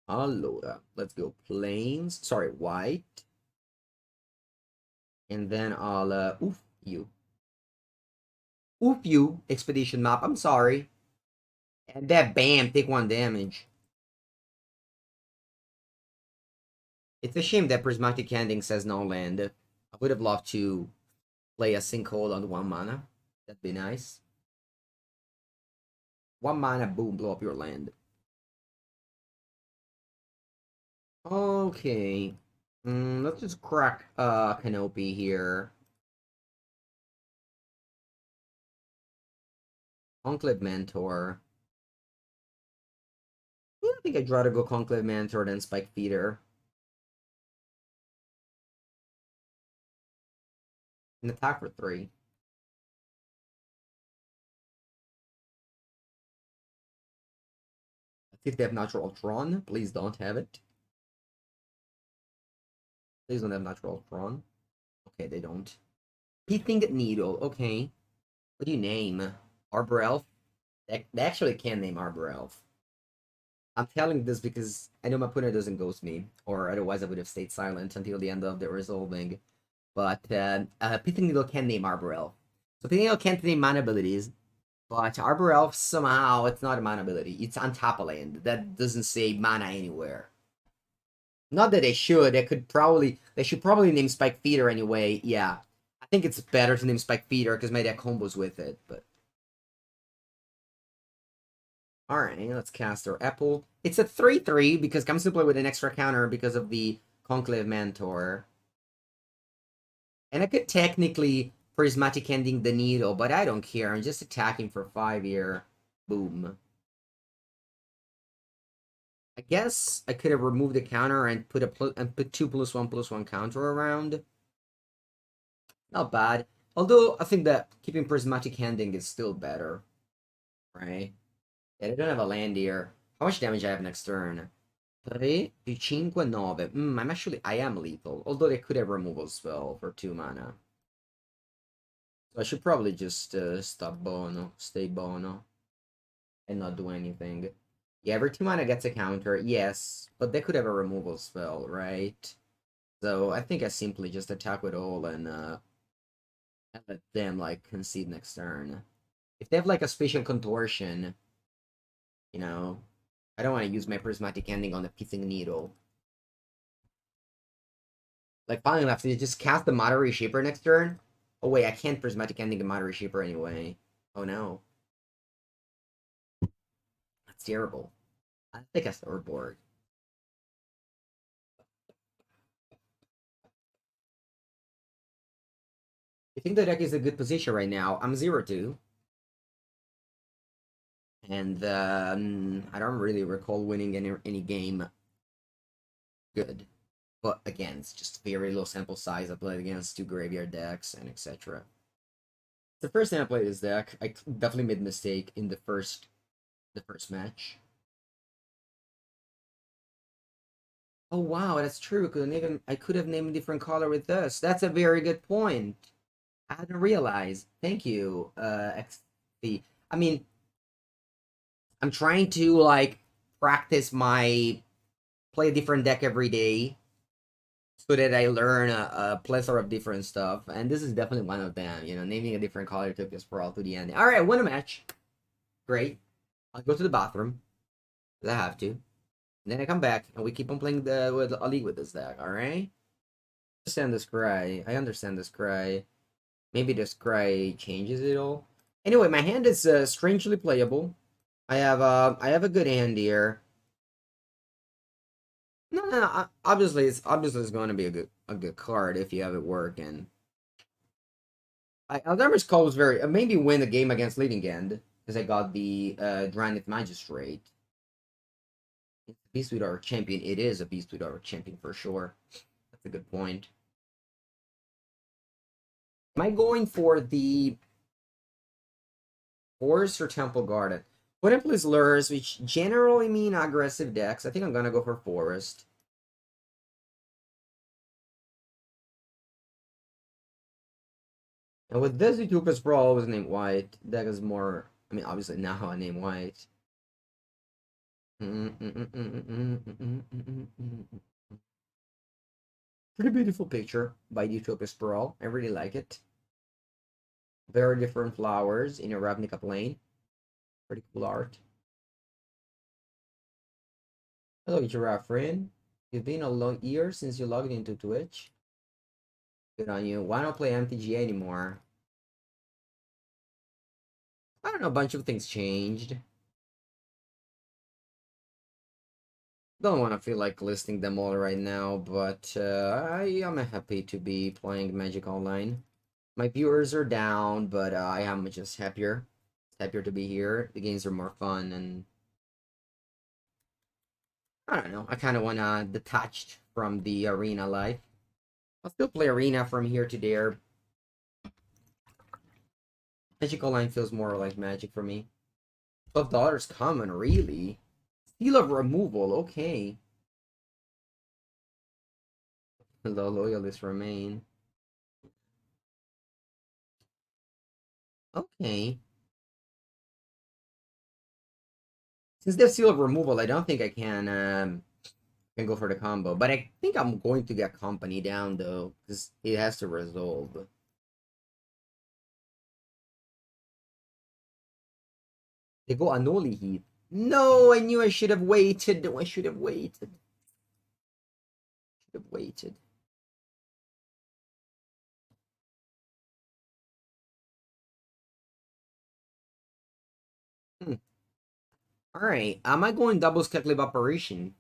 Allora, let's go plains. Sorry, white. And then I'll, oof you. Oof you, expedition map. I'm sorry. And that bam, take 1 damage. It's a shame that Prismatic Ending says no land. I would have loved to play a sinkhole on 1 mana. That'd be nice. 1 mana, boom, blow up your land. Okay. Let's just crack Canopy here. Conclave Mentor. Yeah, I think I'd rather go Conclave Mentor than Spike Feeder. An attack for 3. Let's see if they have Natural Tron. Please don't have it. Please don't have Natural Tron. Okay, they don't. Pithing Needle. Okay. What do you name? Arbor Elf? They actually can name Arbor Elf. I'm telling this because I know my opponent doesn't ghost me, or otherwise I would have stayed silent until the end of the resolving. But Pithing Needle can name Arbor Elf. So Pithing Needle can't name mana abilities, but Arbor Elf somehow it's not a mana ability. It's on top of land. That doesn't say mana anywhere. Not that they should. They should probably name Spike Feeder anyway. Yeah, I think it's better to name Spike Feeder because my deck combos with it. But all right, let's cast our Apple. It's a 3/3 because comes to play with an extra counter because of the Conclave Mentor. And I could technically Prismatic Ending the Needle, but I don't care. I'm just attacking for 5 here. Boom. I guess I could have removed the counter and put 2+1/+1 counter around. Not bad. Although I think that keeping Prismatic Ending is still better. Right? Yeah, they don't have a land here. How much damage I have next turn? 3, 5, 9. I am lethal. Although they could have removal spell for 2 mana. So I should probably just stop Bono, stay Bono, and not do anything. Yeah, every 2 mana gets a counter, yes, but they could have a removal spell, right? So I think I simply just attack with all and let them like concede next turn. If they have like a spatial contortion, you know, I don't want to use my prismatic ending on the pithing needle. Like, finally enough, so you just cast the Moderate Shaper next turn? Oh, wait, I can't prismatic ending the Moderate Shaper anyway. Oh, no. That's terrible. I think I storyboard. I think the deck is a good position right now. I'm 0-2. And I don't really recall winning any game good. But again, it's just very low sample size. I played against 2 graveyard decks and etc. The first time I played this deck, I definitely made a mistake in the first match. Oh wow, that's true. I could have named a different color with this. That's a very good point. I hadn't realized. Thank you, XP. I mean, I'm trying to like practice my play a different deck every day so that I learn a plethora of different stuff, and this is definitely one of them. You know, naming a different color took us for all to the end. All right, win a match. Great. I'll go to the bathroom. I have to. And then I come back and we keep on playing with a league with this deck. All right. I understand this cry. I understand this cry. Maybe this cry changes it all. Anyway, my hand is strangely playable. I have a good hand here. No. Obviously, it's going to be a good card if you have it working. Alzheimer's Call was very maybe win the game against Leading End because I got the Granite Magistrate. It's a beast with our champion. It is a beast with our champion for sure. That's a good point. Am I going for the Forest or Temple Garden? What if plays Lures, which generally mean aggressive decks? I think I'm gonna go for Forest. And with this, Utopia's Brawl was named White. Deck is more. I mean, obviously now I name White. Pretty beautiful picture by Utopia's Brawl. I really like it. Very different flowers in a Ravnica plane. Pretty cool art. Hello, Giraffe friend. You've been a long year since you logged into Twitch. Good on you. Why not play MTGO anymore? I don't know, a bunch of things changed. Don't want to feel like listing them all right now, but I am happy to be playing Magic Online. My viewers are down, but I am just happier. Happier to be here. The games are more fun, and I don't know. I kind of want to detached from the arena life. I'll still play arena from here to there. Magic Online feels more like Magic for me. $12 common, really? Seal of removal, okay. The loyalists remain. Okay. Since they have seal of removal, I don't think I can go for the combo. But I think I'm going to get company down though, because it has to resolve. They go Anoli Heat. No, I knew I should have waited. I should have waited. Should have waited. Hmm. Alright. Am I going double Skekliv Operation?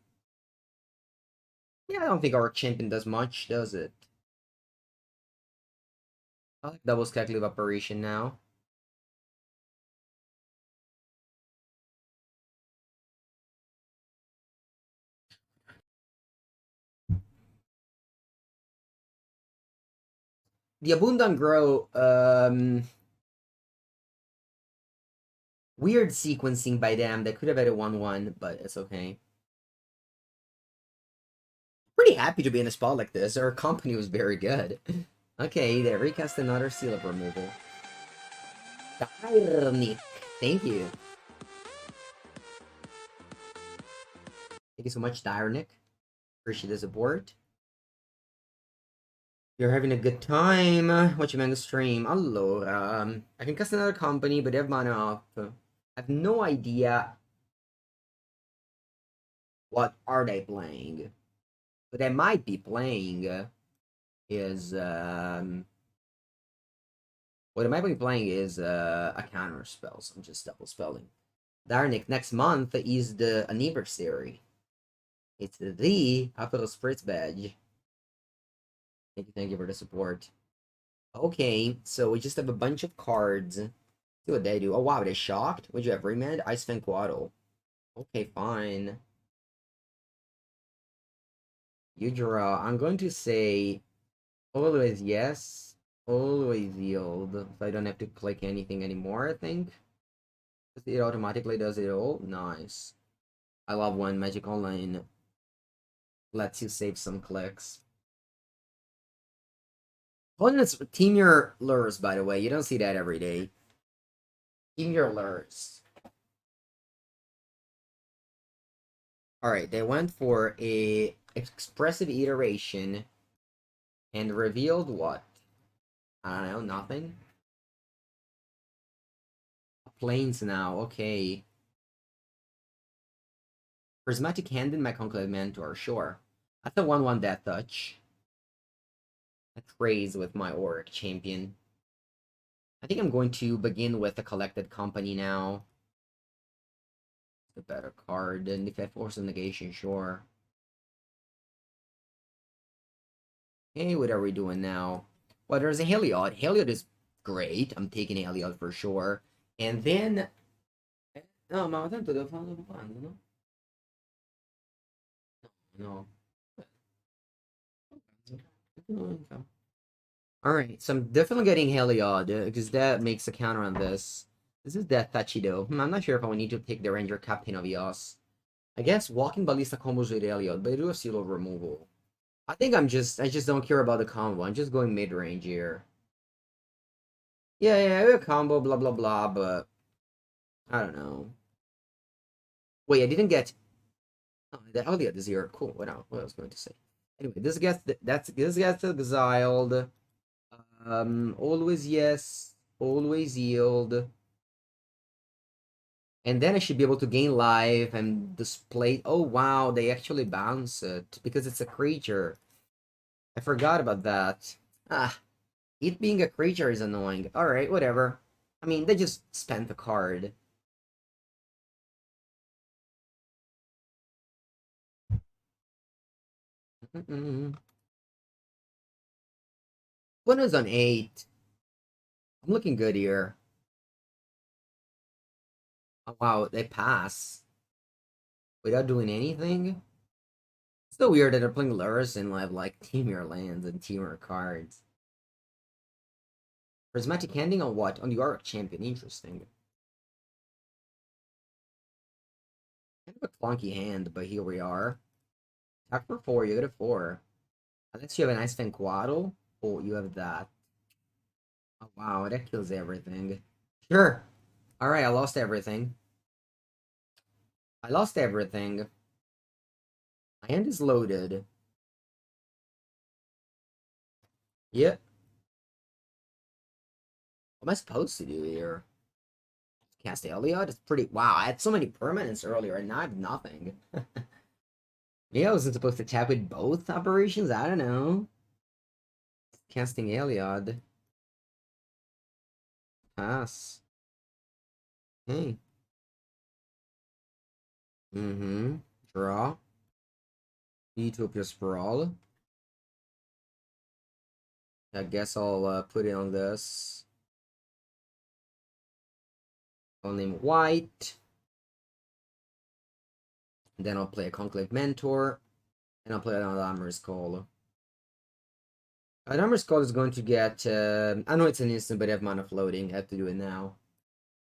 Yeah, I don't think our champion does much, does it? I like double Skekliv Operation now. The Abundant Grow, weird sequencing by them. They could have had a 1-1, but it's okay. Pretty happy to be in a spot like this. Our company was very good. Okay, they recast another seal of removal. Nick. Thank you. Thank you so much, Nick. Appreciate the support. You're having a good time watching Manga stream. Allora, I can cast another company, but they have mana off. I have no idea what are they playing. What they might be playing is what I might be playing is a counter spell, so I'm just double spelling. Darnik, next month is the anniversary. It's the Apple Spritz badge. Thank you for the support. Okay, so we just have a bunch of cards. See what they do. Oh wow, they shocked? What'd you have? Remand? Ice Fan Quaddle. Okay, fine. You draw. I'm going to say always yes, always yield. So I don't have to click anything anymore, I think. It automatically does it all. Nice. I love when Magic Online lets you save some clicks. Opponents team your lures, by the way. You don't see that every day. Team your lures. Alright, they went for a expressive iteration and revealed what? I don't know, nothing. Planes now, okay. Prismatic Hand in my Conclave Mentor, sure. That's a 1-1 Death Touch. A craze with my Auric Champion. I think I'm going to begin with a Collected Company now. The better card, and if I force a negation, sure. Hey, what are we doing now? Well, there's a Heliod. Heliod is great. I'm taking Heliod for sure. And then... No, ma tanto devo fare quando, no? No. No. Alright, so I'm definitely getting Heliod, because that makes a counter on this. This is that touchy though. I'm not sure if I will need to pick the Ranger Captain of Eos. I guess Walking Ballista combos with Heliod, but I do have Seal of Removal. I just don't care about the combo. I'm just going mid-range here. Yeah, a combo, blah, blah, blah, but I don't know. Wait, I didn't get... Oh, the zero. Cool, what I was going to say. Anyway, this gets exiled. Always yes, always yield. And then I should be able to gain life and display. Oh wow, they actually bounce it because it's a creature. I forgot about that. Ah, it being a creature is annoying. Alright, whatever. I mean, they just spent the card. When is on 8? I'm looking good here. Oh, wow, they pass without doing anything. It's so weird that they're playing Lurus and have like Teamer lands and Teamer cards. Prismatic Ending on what? On the Auric Champion. Interesting. Kind of a clunky hand, but here we are. Attack for 4, you get a 4. Unless you have a nice Fenquaddle. Oh, you have that. Oh, wow, that kills everything. Sure. Alright, I lost everything. I lost everything. My hand is loaded. Yep. What am I supposed to do here? Cast Heliod? It's pretty... Wow, I had so many permanents earlier, and now I have nothing. Yeah, I wasn't supposed to tap with both operations? I don't know. Casting Heliod. Pass. Hey. Mm-hmm. Draw. Utopia Sprawl. I guess I'll put it on this. I'll name it White. And then I'll play a Conclave Mentor. And I'll play another Armor's Call. An Armor's Call is going to get... I know it's an instant, but I have mana floating. I have to do it now.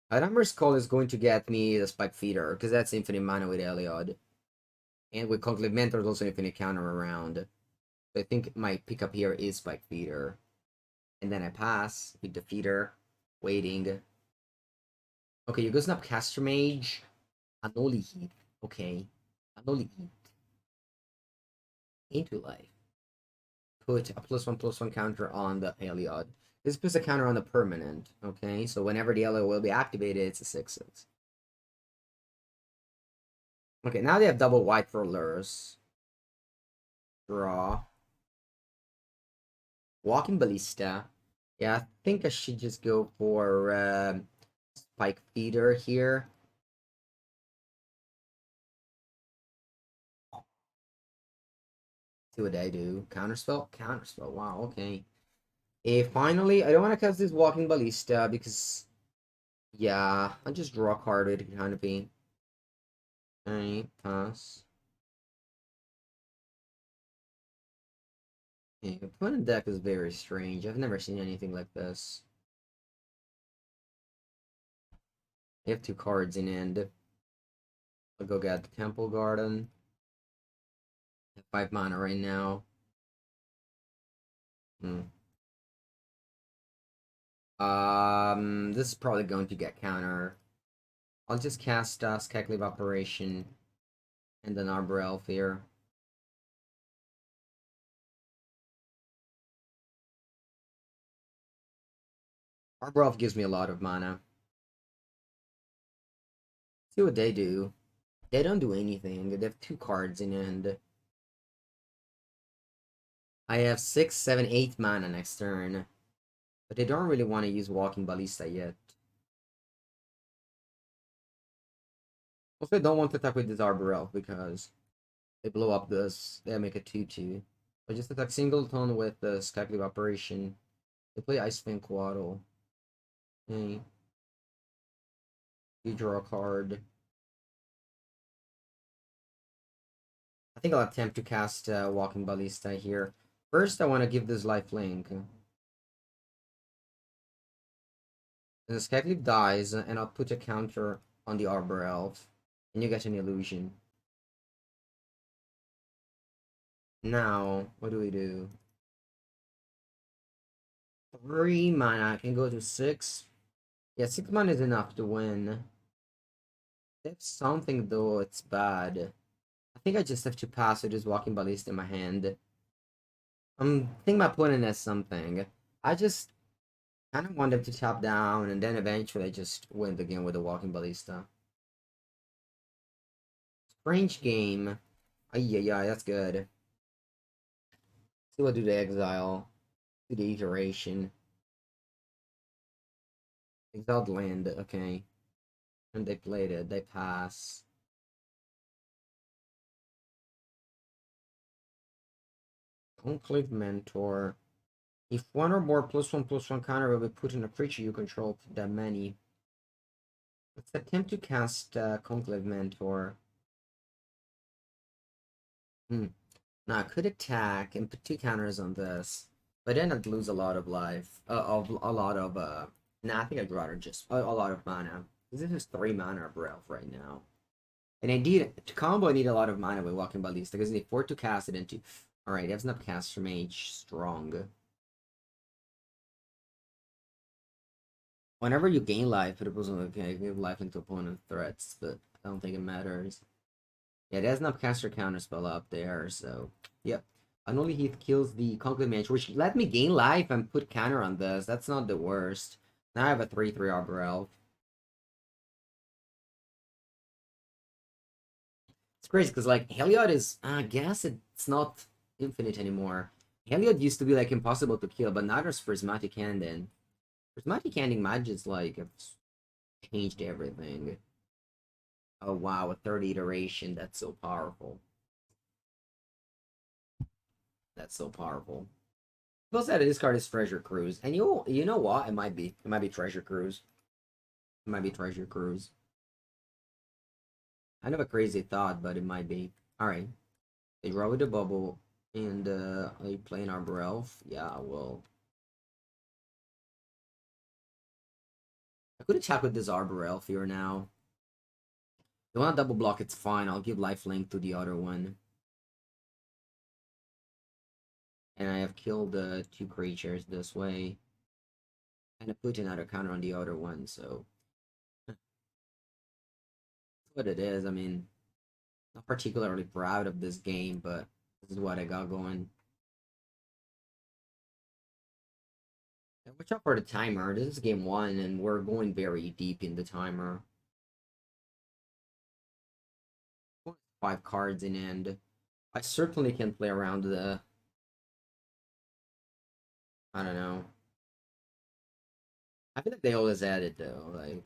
An Armor's Call is going to get me the Spike Feeder, because that's infinite mana with Heliod. And with Conclave Mentor, there's also infinite counter around. So I think my pickup here is Spike Feeder. And then I pass with the Feeder. Waiting. Okay, you go snap Caster Mage. Anoli Heat. Okay. Anoli Heat. Into life. Put a +1/+1 counter on the Heliod. This puts a counter on the permanent. Okay, so whenever the Heliod will be activated, it's a 6/6. Okay, now they have double white for lures. Draw. Walking Ballista. Yeah, I think I should just go for Spike Feeder here. See what I do. Counterspell? Counterspell. Wow, okay. Finally, I don't want to cast this Walking Ballista because, yeah, I'll just draw a card with Canopy. Alright, pass. Yeah, opponent deck is very strange. I've never seen anything like this. They have 2 cards in hand. I'll go get the Temple Garden. I have 5 mana right now. This is probably going to get counter. I'll just cast Skyclave Operation and then Arbor Elf here. Arbor Elf gives me a lot of mana. See what they do. They don't do anything. They have 2 cards in hand. I have 6, 7, 8 mana next turn. But they don't really want to use Walking Ballista yet. Also, I don't want to attack with this Arbor Elf because they blow up this. They make a 2/2. I just attack Singleton with the Skyclave Operation. They play Ice Quaddle. Hey. You draw a card. I think I'll attempt to cast Walking Ballista here. First, I want to give this life link. And the Skyclip dies, and I'll put a counter on the Arbor Elf, and you get an illusion. Now, what do we do? 3 mana. I can go to 6. Yeah, 6 mana is enough to win. If something, though, it's bad. I think I just have to pass with this Walking Ballista in my hand. I think my opponent has something. I just kind of want them to tap down, and then eventually I just win the game with the Walking Ballista. Strange game. Yeah, that's good. See what do they exile. Do the iteration. Exiled land, okay. And they played it. They pass. Conclave Mentor. If one or more +1/+1 counter will be put on a creature you control that many. Let's attempt to cast Conclave Mentor. Now I could attack and put 2 counters on this, but then I'd lose a lot of life. Nah, I think I'd rather just a lot of mana. This is 3 mana of Elf right now. And indeed, to combo, I need a lot of mana with Walking Ballista because I need 4 to cast it into. Alright, he has enough cast for Mage. Strong. Whenever you gain life, it was okay, give life into opponent threats, but I don't think it matters. Yeah, there's enough caster counter spell up there, so yep. Unholy Heath kills the Conclave Mage, which let me gain life and put counter on this. That's not the worst. Now I have a 3/3 Arbor Elf. It's crazy because like Heliod is, I guess it's not infinite anymore. Heliod used to be like impossible to kill, but now there's Prismatic Handing. Prismatic Handing magic like have changed everything. Oh wow, a third iteration. That's so powerful. That's so powerful. Plus, that this card is Treasure Cruise, and you know what? It might be Treasure Cruise. It might be Treasure Cruise. I have a crazy thought, but it might be. All right, they draw with the bubble, and they play an Arbor Elf. Yeah, well, I could attack with this Arbor Elf here now. If you want to double block, it's fine. I'll give lifelink to the other one, and I have killed 2 creatures this way, and I put another counter on the other one. So that's what it is. I mean, not particularly proud of this game, but this is what I got going. Yeah, watch out for the timer. This is game 1, and we're going very deep in the timer. 5 cards in end. I certainly can play around the. I don't know. I feel like they always add it though. Like,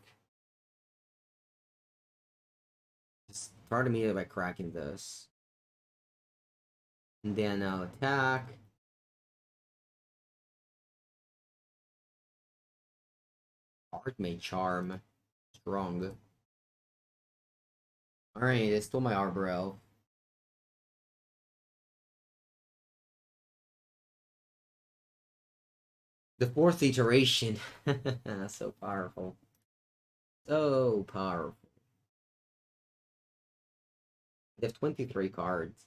just start immediately by cracking this, and then I'll attack. Art may charm. Strong. Alright, it's still my Arbor Elf. The 4th iteration. So powerful. So powerful. They have 23 cards.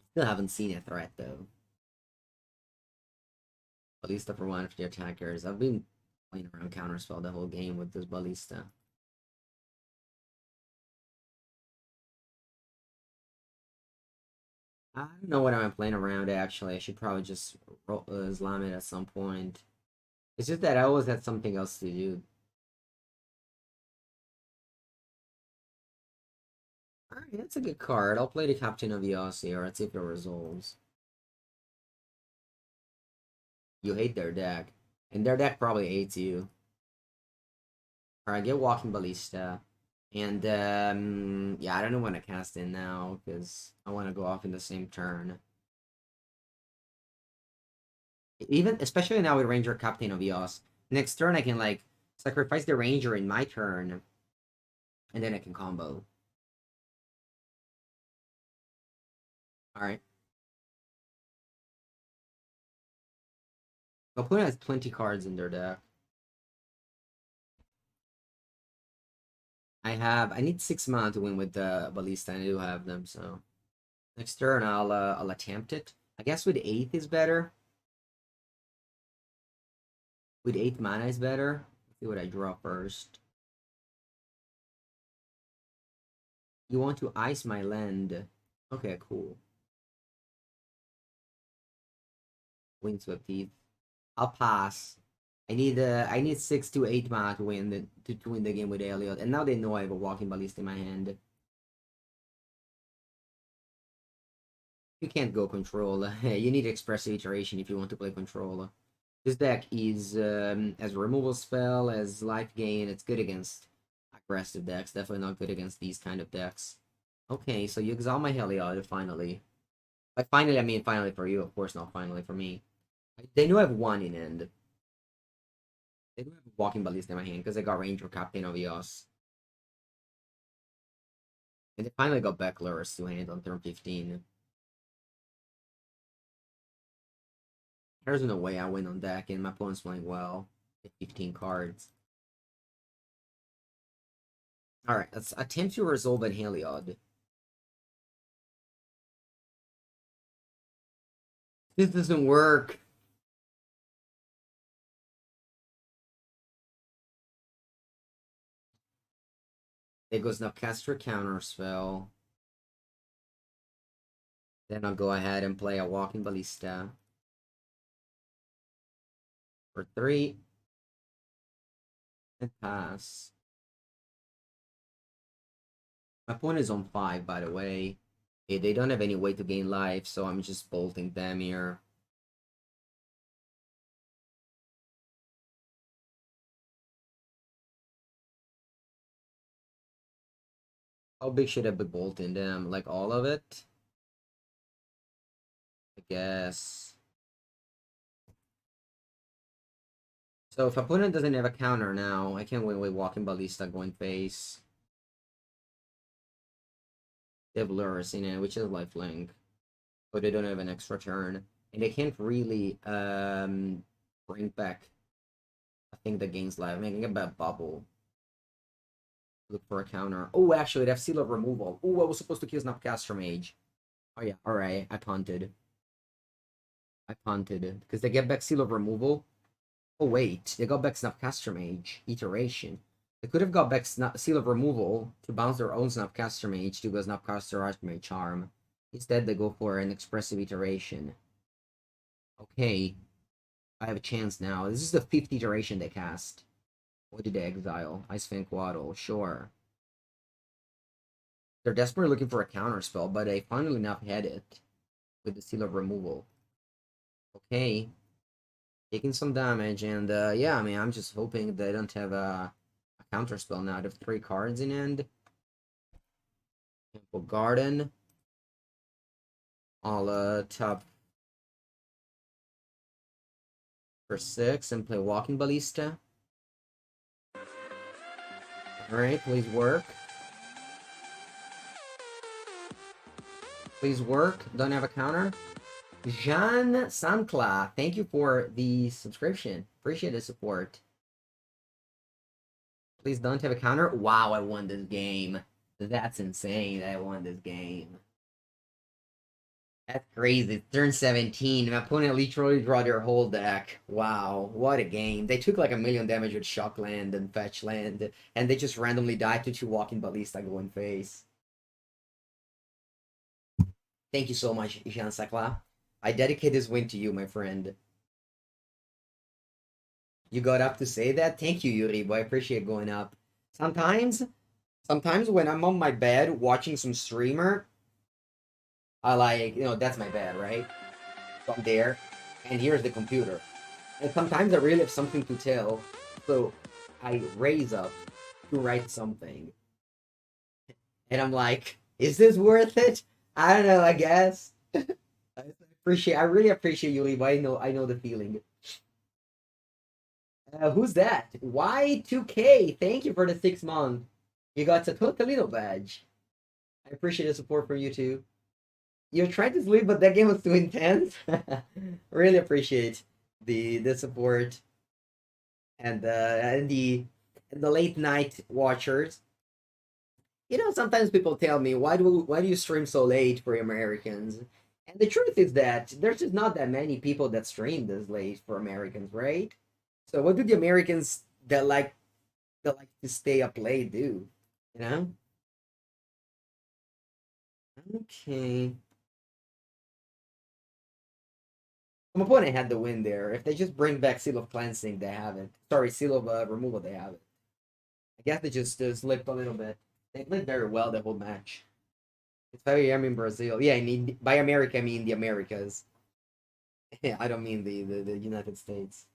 Still haven't seen a threat though. Ballista for one of the attackers. I've been playing around counterspell the whole game with this Ballista. I don't know what I'm playing around actually. I should probably just slam it at some point. It's just that I always had something else to do. Alright, that's a good card. I'll play the Captain of Yossi, or let's see if it resolves. You hate their deck. And their deck probably hates you. Alright, get Walking Ballista. And yeah, I don't know when to cast in now, because I want to go off in the same turn. Even especially now with Ranger Captain of Eos. Next turn I can like sacrifice the Ranger in my turn, and then I can combo. Alright. The opponent has 20 cards in their deck. I need 6 mana to win with the Ballista, and I do have them, so next turn I'll attempt it. I guess with 8 is better. With 8 mana is better. Let's see what I draw first. You want to ice my land. Okay, cool. Windswept Teeth. I'll pass. I need 6 to 8 mana to win to win the game with Heliod. And now they know I have a Walking Ballista in my hand. You can't go control. You need expressive iteration if you want to play control. This deck is as a removal spell, as life gain. It's good against aggressive decks. Definitely not good against these kind of decks. Okay, so you exile my Heliod finally. By finally, I mean finally for you, of course, not finally for me. They do have one in end. They do have Walking Ballista in my hand because I got Ranger Captain of Eos. And they finally got back Lurus to hand on turn 15. There's no way I win on deck, and my opponent's playing well. 15 cards. Alright, let's attempt to resolve an Heliod. This doesn't work. It goes Snapcaster counter spell. Then I'll go ahead and play a Walking Ballista. For 3. And pass. My opponent is on 5, by the way. They don't have any way to gain life, so I'm just bolting them here. How big should I be bolting them? Like all of it? I guess. So if opponent doesn't have a counter now, I can win with Walking Ballista going face. They have Lurus in it, which is lifelink. But they don't have an extra turn. And they can't really bring back a thing that gains life. Making a bad bubble. Look for a counter. Oh, actually, they have Seal of Removal. Oh, I was supposed to kill Snapcaster Mage. Oh yeah, alright, I punted. Because they get back Seal of Removal. Oh wait, they got back Snapcaster Mage. Iteration. They could have got back Seal of Removal to bounce their own Snapcaster Mage to go Snapcaster Archmage Charm. Instead, they go for an Expressive Iteration. Okay. I have a chance now. This is the 5th iteration they cast. What did they exile? Ice Fang Waddle, sure. They're desperately looking for a counter spell, but they finally enough had it with the Seal of Removal. Okay. Taking some damage, and yeah, I mean, I'm just hoping they don't have a counter spell now. They have 3 cards in end. Temple Garden. I'll top for 6 and play Walking Ballista. Alright, please work. Please work. Don't have a counter. Jean Sancla, thank you for the subscription. Appreciate the support. Please don't have a counter. Wow, I won this game. That's insane that I won this game. That's crazy. Turn 17. My opponent literally draw their whole deck. Wow, what a game. They took like 1,000,000 damage with Shock Land and Fetch Land, and they just randomly died to 2 Walking Ballista going face. Thank you so much, Jean Sancla. I dedicate this win to you, my friend. You got up to say that? Thank you, Yuri. Boy, I appreciate going up. Sometimes when I'm on my bed watching some streamer, I like, that's my bed, right? So I'm there, and here's the computer. And sometimes I really have something to tell, so I raise up to write something. And I'm like, is this worth it? I don't know, I guess. I really appreciate you, Levi. I know the feeling. Who's that? Y2K. Thank you for the 6 month. You got a Totalino badge. I appreciate the support from you too. You're trying to sleep, but that game was too intense. Really appreciate the support and the late night watchers. Sometimes people tell me, why do you stream so late for Americans? And the truth is that there's just not that many people that stream this late for Americans, right? So what do the Americans that like to stay up late do? You know? Okay. My opponent had the win there. If they just bring back Seal of Cleansing, they have it. Sorry, Seal of Removal, they have it. I guess they just slipped a little bit. They played very well the whole match. It's 5 a.m. in Brazil. Yeah, I mean, by America, I mean the Americas. Yeah, I don't mean the United States.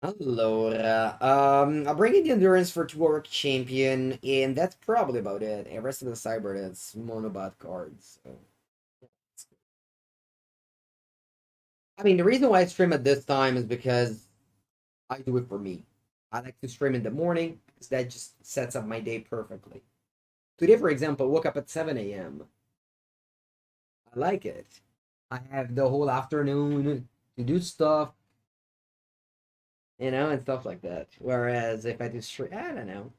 Allora, I'll bring in the Endurance for Twork Champion, and that's probably about it. The rest of the Cyber, that's monobot cards. So. I mean, the reason why I stream at this time is because I do it for me. I like to stream in the morning because that just sets up my day perfectly. Today, for example, I woke up at 7 a.m. I like it. I have the whole afternoon to do stuff, and stuff like that. Whereas if I do stream, I don't know.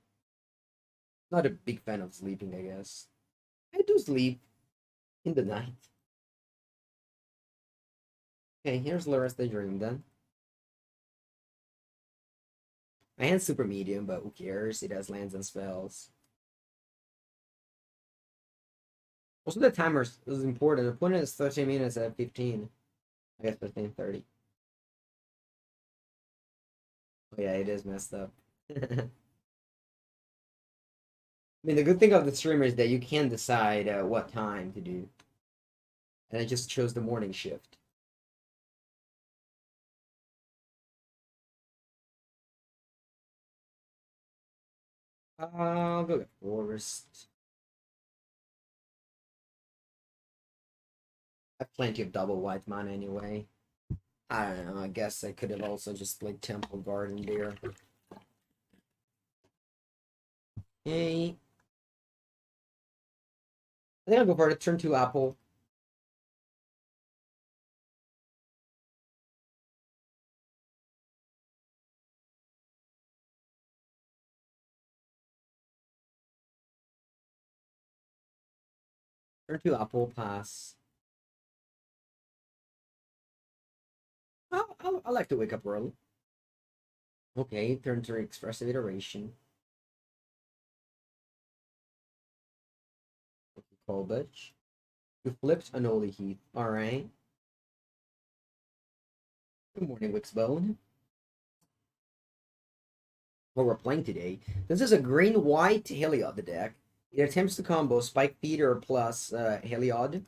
Not a big fan of sleeping, I guess. I do sleep in the night. Okay, here's Laura's the Dream then. My hand's super medium, but who cares? It has lands and spells. Also, the timer is important. The opponent is 13 minutes at 15. I guess 15:30. Oh, yeah, it is messed up. I mean, the good thing of the streamer is that you can decide what time to do. And I just chose the morning shift. I'll go get Forest. I have plenty of double white mana anyway. I don't know. I guess I could have also just played Temple Garden there. Hey. I think I'll go for it. Turn 2 Apple. Turn 2 Apple, pass. I like to wake up early. Okay, turn 3 Expressive Iteration. Okay, Colbitch. You flipped an Oli Heath. Alright. Good morning, Wixbone. What we're playing today. This is a green-white Heliod deck. It attempts to combo Spike Feeder plus Heliod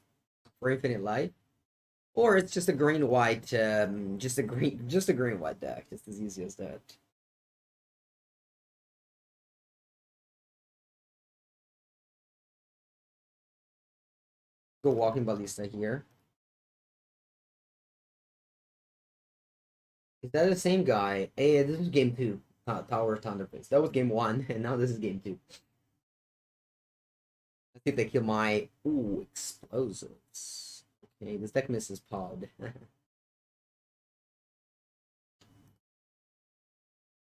for Infinite Life. Or it's just a green-white, just a green-white deck. Just as easy as that. Go Walking Ballista here. Is that the same guy? Hey, this is game 2. Tower of Thunderface. That was game 1, and now this is game 2. Let's see if they kill my... Ooh, explosives. Okay, this deck misses Pod.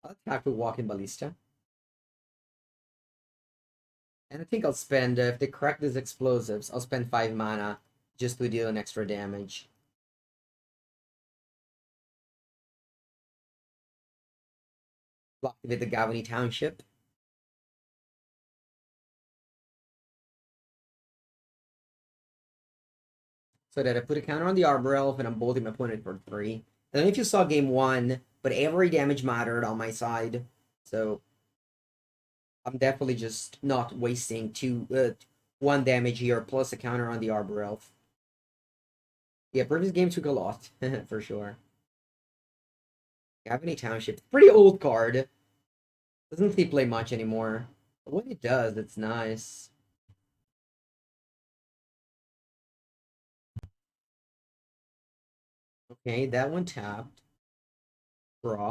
I'll attack with Walking Ballista. And I think I'll spend, if they crack these explosives, I'll spend 5 mana just to deal an extra damage. Activate the Gavany Township. So that I put a counter on the Arbor Elf and I'm bolting my opponent for 3. And then if you saw game 1, but every damage mattered on my side. So I'm definitely just not wasting 1 damage here plus a counter on the Arbor Elf. Yeah, previous game took a lot, for sure. Gavany Township, pretty old card. Doesn't see play much anymore. But when it does, it's nice. Okay, that one tapped. Draw.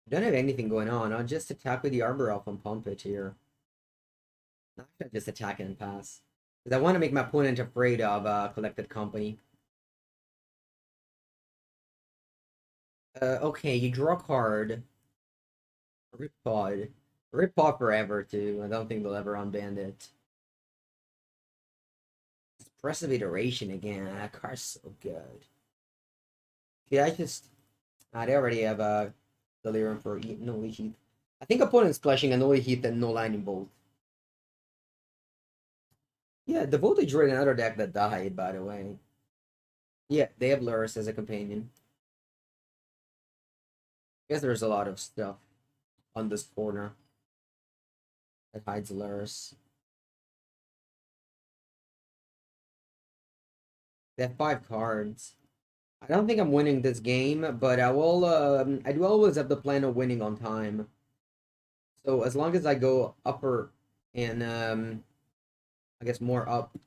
I don't have anything going on. I'll just attack with the Arbor Elf and pump it here. Not gonna just attack it and pass. Because I want to make my opponent afraid of Collected Company. Okay, you draw a card. Rip Pod. Rip Pod forever, too. I don't think they'll ever unban it. Expressive Iteration again. That card's so good. Yeah, I just. They already have Delirium for Noly Heath. I think opponent's splashing a Noly Heath and no Lightning Bolt. Yeah, the Voltage Ray another deck that died, by the way. Yeah, they have Lurrus as a companion. I guess there's a lot of stuff on this corner that hides Lurrus. They have 5 cards. I don't think I'm winning this game, but I will. I do always have the plan of winning on time. So as long as I go upper and I guess more up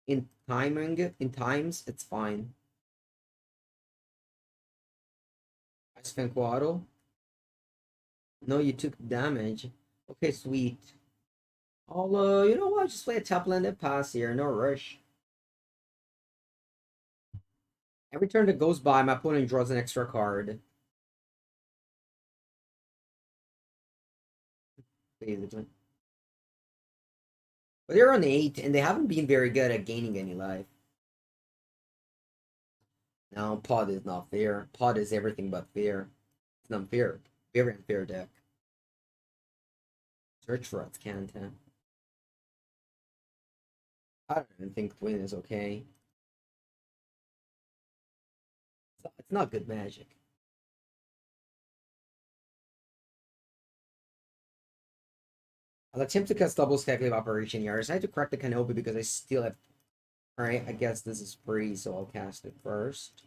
in times, it's fine. I spent Quaddle. No, you took damage. Okay, sweet. I'll you know what? Just play a top landed pass here. No rush. Every turn that goes by, my opponent draws an extra card. Basically. But they're on 8, and they haven't been very good at gaining any life. No, Pod is not fair. Pod is everything but fair. It's unfair. Very unfair deck. Search for its content. I don't even think Twin is okay. It's not good magic. I'll attempt to cast double speculative operation here. I decided to crack the canopy because I still have. Alright, I guess this is free, so I'll cast it first.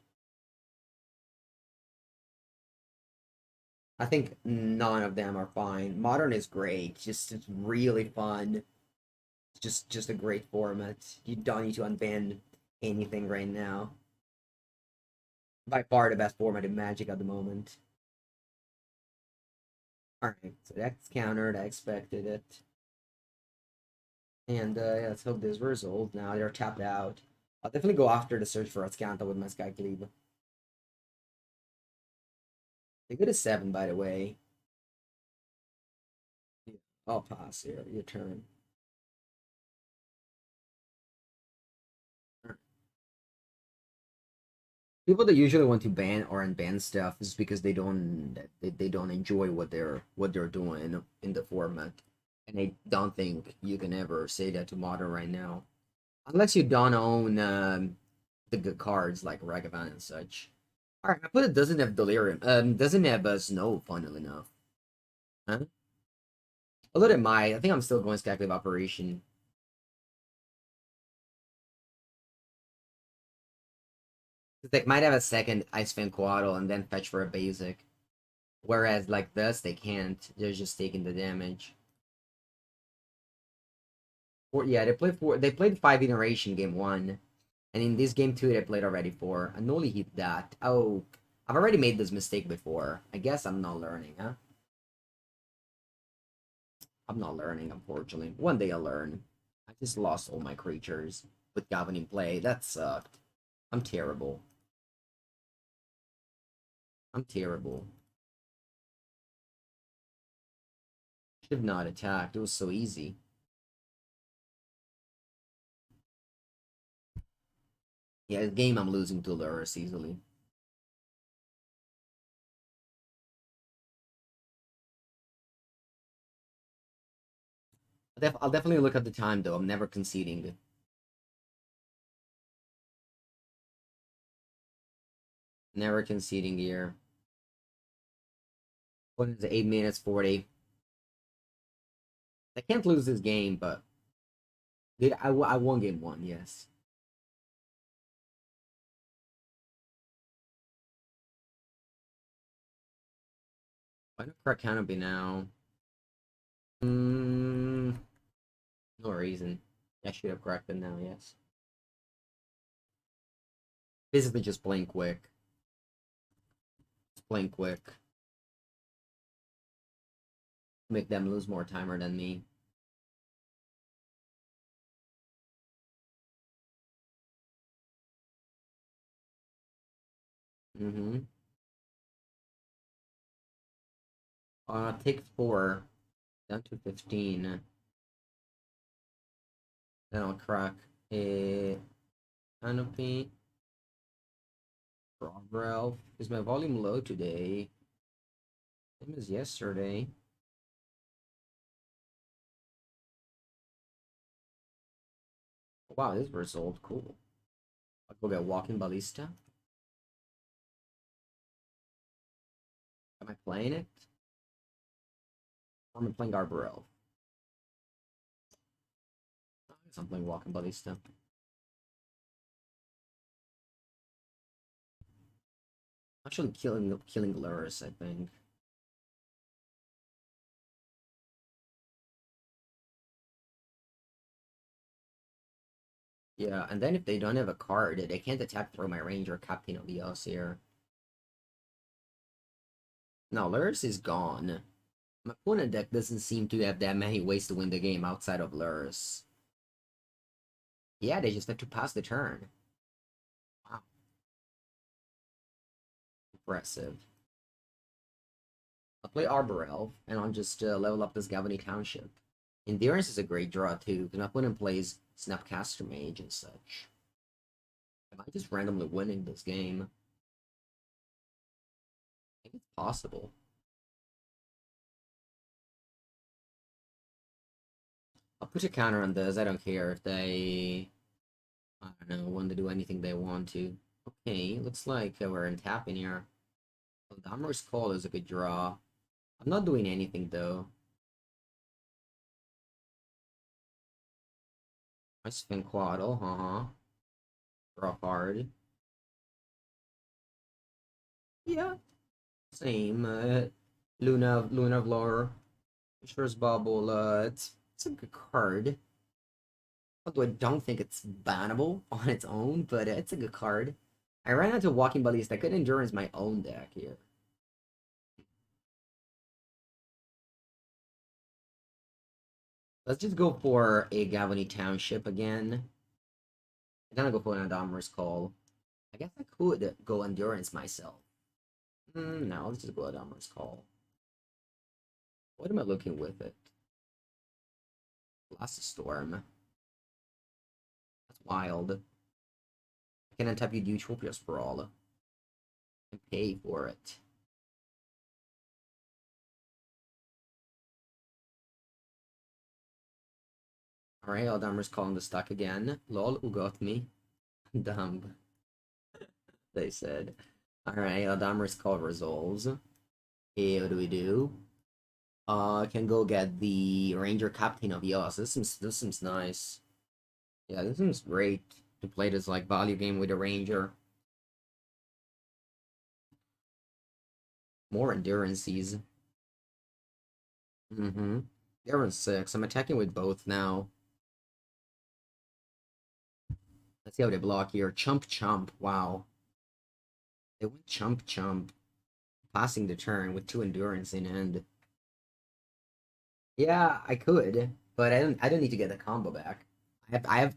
I think none of them are fine. Modern is great. Just it's really fun. It's just a great format. You don't need to unban anything right now. By far the best format in Magic at the moment. Alright, so that's countered. I expected it. And yeah, let's hope this resolved. Now they're tapped out. I'll definitely go after the search for Atscanta with my Sky Cleave. They go to 7, by the way. I'll pass here. Your turn. People that usually want to ban or unban stuff is because they don't enjoy what they're doing in the format, and I don't think you can ever say that to modern right now, unless you don't own the good cards like Ragavan and such. All right, I put it doesn't have Delirium, doesn't have Snow, funnily enough, huh? Although it might, I think I'm still going Speculative Operation. They might have a second Ice Fan Quaddle and then fetch for a basic. Whereas like this, they can't. They're just taking the damage. Yeah, they played 5 iteration game 1. And in this game 2 they played already 4. And only hit that. Oh, I've already made this mistake before. I guess I'm not learning, huh? I'm not learning, unfortunately. One day I'll learn. I just lost all my creatures with Galvan in play. That sucked. I'm terrible. I'm terrible. Should have not attacked. It was so easy. Yeah, the game I'm losing to Lurrus easily. I'll definitely look at the time though. I'm never conceding. Never conceding here. What is it? 8 minutes 40. I can't lose this game, but I won game 1. Yes. Why not crack Canopy now? Mm, no reason. I should have cracked it now. Yes. Basically, just playing quick. Just playing quick. Make them lose more timer than me. Mm-hmm. Take 4. Down to 15. Then I'll crack a canopy. Ralph. Is my volume low today? Same as yesterday. Wow, this result cool. I'll go get walking ballista. Am I playing it? Or am I playing Arbor? I guess I'm playing walking ballista. Actually, killing lures, I think. Yeah, and then if they don't have a card, they can't attack through my ranger Captain of the Oz here. No, Lurus is gone. My opponent deck doesn't seem to have that many ways to win the game outside of Lurus. Yeah, they just have to pass the turn. Wow. Impressive. I'll play Arbor Elf, and I'll just level up this Galvany Township. Endurance is a great draw, too, because my opponent plays Snapcaster Mage and such. Am I just randomly winning this game? I think it's possible. I'll put a counter on this. I don't care if they, I don't know, want to do anything they want to. Okay, looks like we're in tapping here. Oh, the Hammer's Call is a good draw. I'm not doing anything, though. I spin Quaddle, Draw card. Yeah, same. Luna Vlor. Fisher's Bubble, it's a good card. Although I don't think it's bannable on its own, but it's a good card. I ran out of Walking Ballista. I could Endurance my own deck here. Let's just go for a Galvany Township again. I'm gonna go for an Adomer's Call. I guess I could go Endurance myself. No, let's just go Adomer's Call. What am I looking with it? Blast Storm. That's wild. I can untap you Utopia Sprawl and pay for it. Alright, Aldamer's calling the stack again. Lol, who got me? Dumb, they said. Alright, Aldamer's call resolves. Hey, what do we do? Can go get the Ranger Captain of Yos. This seems nice. Yeah, this seems great to play this like value game with a Ranger. More endurances. They're on 6. I'm attacking with both now. Let's see how they block here. Chump chump. Wow. They went chump chump. Passing the turn with 2 endurance in hand. Yeah, I could, but I don't need to get the combo back. I have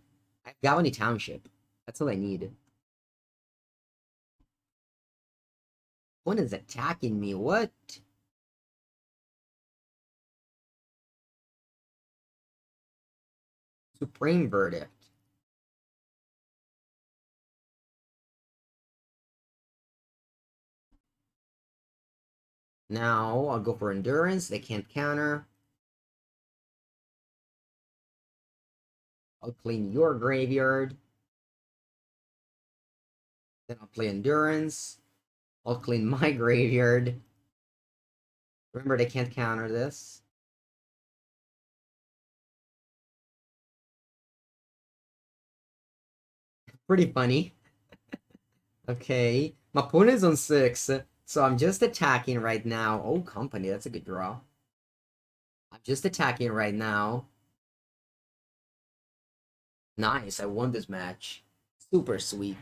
Galvany Township. That's all I need. One is attacking me. What? Supreme Verdict. Now I'll go for endurance. They can't counter. I'll clean your graveyard. Then I'll play endurance. I'll clean my graveyard. Remember, they can't counter this. Pretty funny. Okay. My opponent's on 6, so I'm just attacking right now. Oh, company, that's a good draw. I'm just attacking right now. Nice, I won this match. Super sweet.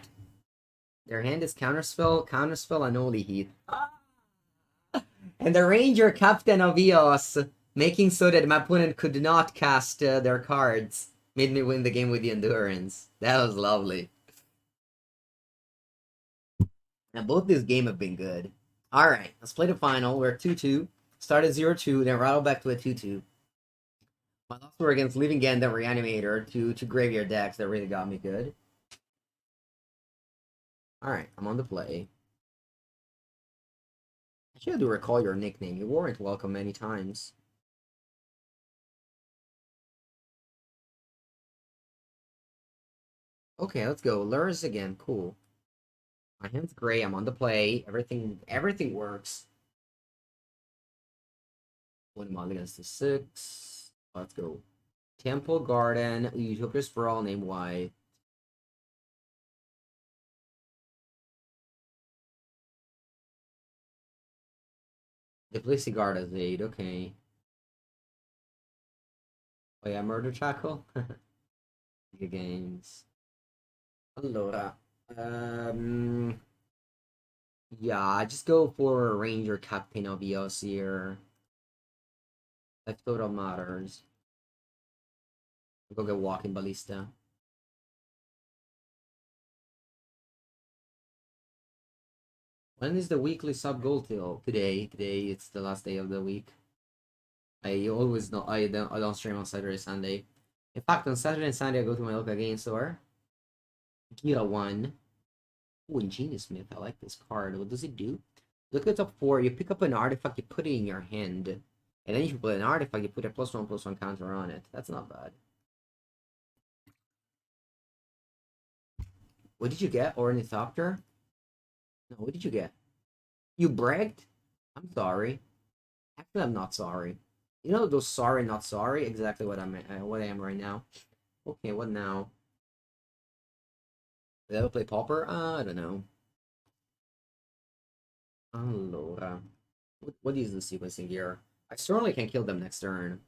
Their hand is Counterspell, Counterspell, and Holy Heat. And the Ranger Captain of Eos, making so that my opponent could not cast their cards, made me win the game with the Endurance. That was lovely. And both this game have been good. Alright, let's play the final. We're 2-2. Started 0-2, then rattled back to a 2-2. My last were against Living End, then Reanimator to Graveyard decks that really got me good. Alright, I'm on the play. Actually, I do recall your nickname. You weren't welcome many times. Okay, let's go. Lures again. Cool. My hand's gray. I'm on the play. Everything works. One mod against the 6. Let's go. Temple Garden. Utopia Sprawl. Name white. The Blissey Guard as 8. Okay. Oh yeah, Murder Shackle. Good games. Allora. Yeah, just go for Ranger Captain Obvious here. If total matters. Go get Walking Ballista. When is the weekly sub goal till? Today. Today it's the last day of the week. I always know I don't stream on Saturday, Sunday. In fact, on Saturday and Sunday I go to my local game store. Gira 1. Ooh, Ingenious Smith. I like this card. What does it do? Look at top 4. You pick up an artifact, you put it in your hand. And then if you put an artifact, you put a +1/+1 counter on it. That's not bad. What did you get? Ornithopter? No, what did you get? You bragged? I'm sorry. Actually, I'm not sorry. You know those sorry, not sorry? Exactly what what I am right now. Okay, what now? Did I ever play Pauper? I don't know. Allora. What is the sequencing here? I certainly can kill them next turn.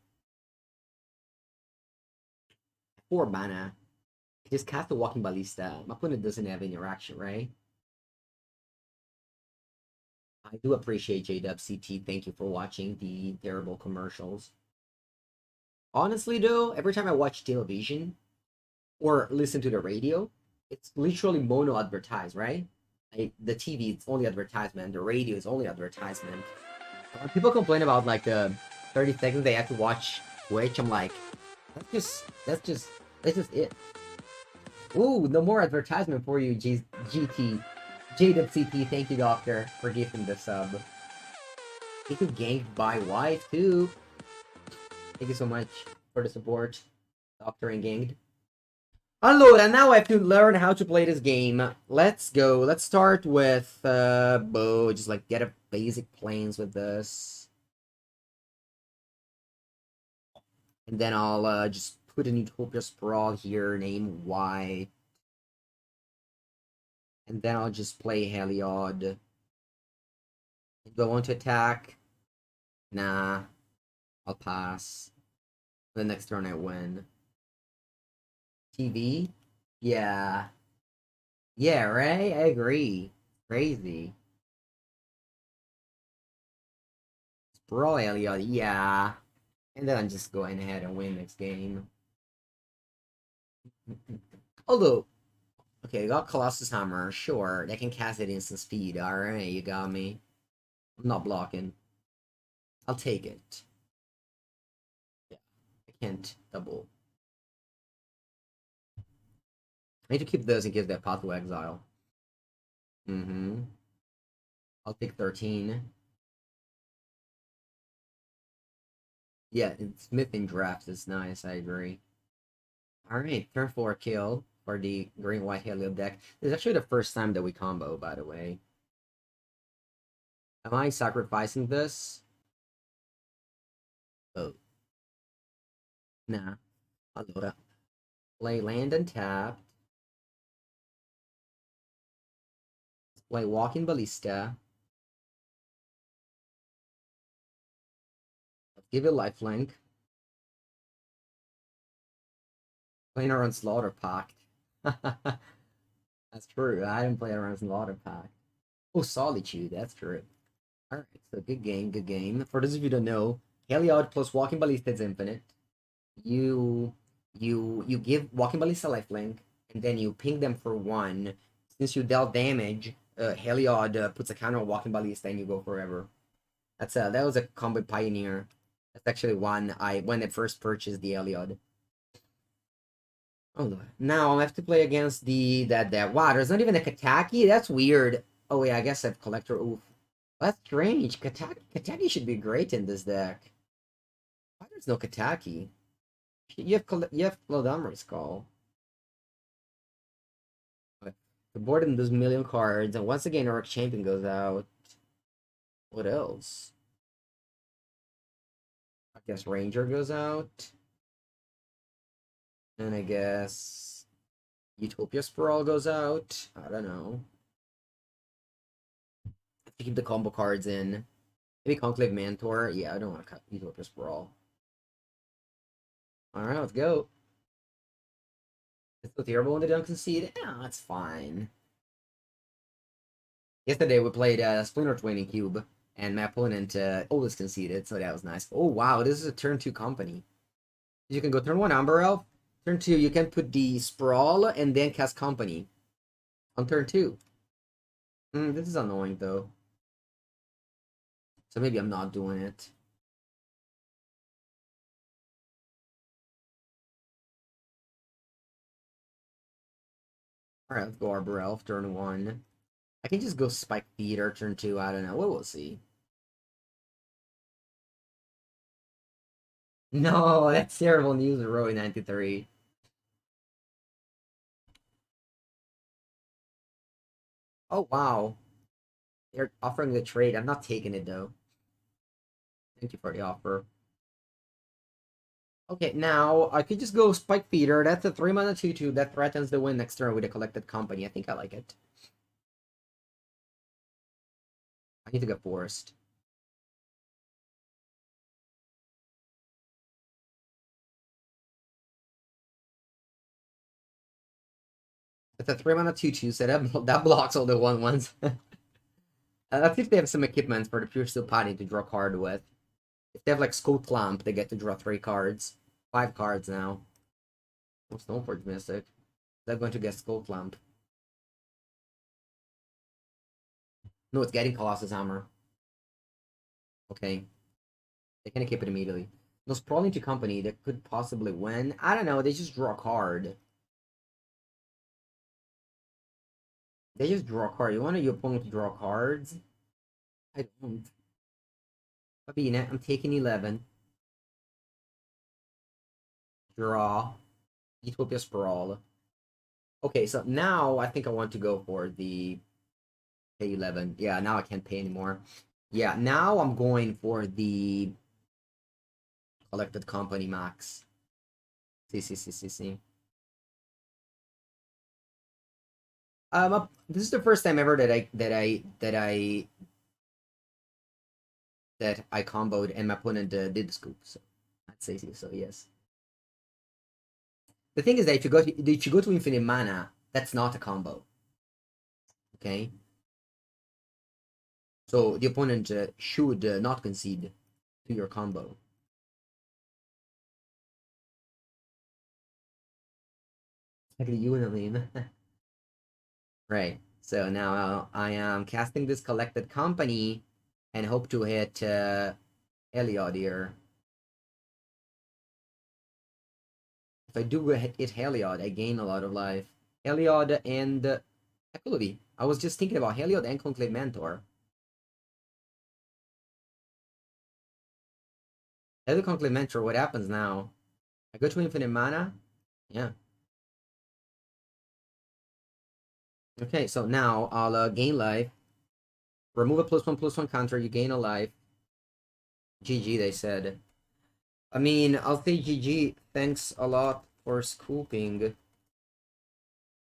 4 mana. I just cast the Walking Ballista. My opponent doesn't have interaction, right? I do appreciate JWCT. Thank you for watching the terrible commercials. Honestly, though, every time I watch television or listen to the radio, it's literally mono advertised, right? The TV it's only advertisement, the radio is only advertisement. When people complain about like the 30 seconds they have to watch Twitch, I'm like, that's just it. Ooh, no more advertisement for you, GT. JWCT, thank you, Doctor, for gifting the sub. Thank you, ganked by wife, too. Thank you so much for the support, Doctor and Ganged. Allora, now I have to learn how to play this game. Let's go. Let's start with Bo. Just like get a basic planes with this. And then I'll just put an Utopia Sprawl here, name Y. And then I'll just play Heliod. Do I want to attack? Nah. I'll pass. The next turn I win. TV? Yeah. Yeah, right? I agree. Crazy. Sprawl Heliod, yeah. And then I'm just going ahead and win next game. Although, okay, you got Colossus Hammer, sure. They can cast it instant speed. Alright, you got me. I'm not blocking. I'll take it. Yeah, I can't double. I need to keep those in case they have Path to Exile. Mm-hmm. I'll take 13. Yeah, smithing drafts is nice, I agree. Alright, turn 4 kill for the green-white Heliod deck. This is actually the first time that we combo, by the way. Am I sacrificing this? Oh. Nah. Allora. Play land and tap. Play Walking Ballista. Let's give it lifelink. Playing our own Slaughter Pact. That's true. I didn't play around Slaughter Pact. Oh, Solitude. That's true. Alright, so good game, good game. For those of you who don't know, Heliod plus Walking Ballista is infinite. You give Walking Ballista lifelink, and then you ping them for 1. Since you dealt damage, Heliod puts a counter on Walking Ballista and you go forever. That was a combo pioneer. That's actually one when I first purchased the Heliod. Oh, now I have to play against that. Wow, there's not even a Kataki. That's weird. Oh yeah, I guess I have collector. Oof, that's strange. Kataki should be great in this deck. Why there's no Kataki? You have Clodomri's Call. The board in those million cards, and once again, Arc Champion goes out. What else? I guess Ranger goes out. And I guess Utopia Sprawl goes out. I don't know. Have to keep the combo cards in. Maybe Conclave Mentor. Yeah, I don't want to cut Utopia Sprawl. Alright, let's go. It's so terrible when they don't concede. Yeah, that's fine. Yesterday we played Splinter Twinning Cube, and my opponent always conceded, so that was nice. Oh wow, this is a turn 2 company. You can go turn 1 Amber Elf, turn 2 you can put the Sprawl and then cast Company on turn 2. This is annoying though. So maybe I'm not doing it. Alright, let's go Arbor Elf, turn 1. I can just go Spike Feeder, turn 2, I don't know. We'll see. No, that's terrible news, Roy 93. Oh, wow. They're offering the trade. I'm not taking it, though. Thank you for the offer. Okay, now I could just go Spike Feeder. That's a 3-mana 2/2 that threatens the win next turn with a collected company. I think I like it. I need to get forced. It's a 3-mana 2/2, so that blocks all the 1/1s. Let's see if they have some equipment for the Pure Steel Party to draw a card with. If they have like Skull Clamp, they get to draw 3 cards. 5 cards now. Oh, Snowforge Mystic. They're going to get Skull Clamp. No, it's getting Colossus Hammer. Okay. They can keep it immediately. No, Sprawling to Company that could possibly win. I don't know, they just draw a card. They just draw a card. You want your opponent to draw cards? I don't. Fabina, I'm taking 11. Draw. Utopia Sprawl. Okay, so now I think I want to go for the pay 11. Yeah, now I can't pay anymore. Yeah, now I'm going for the collected company max. See. This is the first time ever that I comboed and my opponent did the scoop. So I'd say so. Yes. The thing is that if you go to infinite mana, that's not a combo. Okay. So the opponent should not concede to your combo. Like you and Aline. Right. So now I am casting this collected company and hope to hit Heliod here. If I do hit Heliod, I gain a lot of life. Heliod and Equity. I was just thinking about Heliod and Conclave Mentor. Heliod Conclave Mentor, what happens now? I go to infinite mana? Yeah. Okay, so now I'll gain life. Remove a +1/+1 counter, you gain a life. GG, they said. I mean, I'll say GG. Thanks a lot for scooping.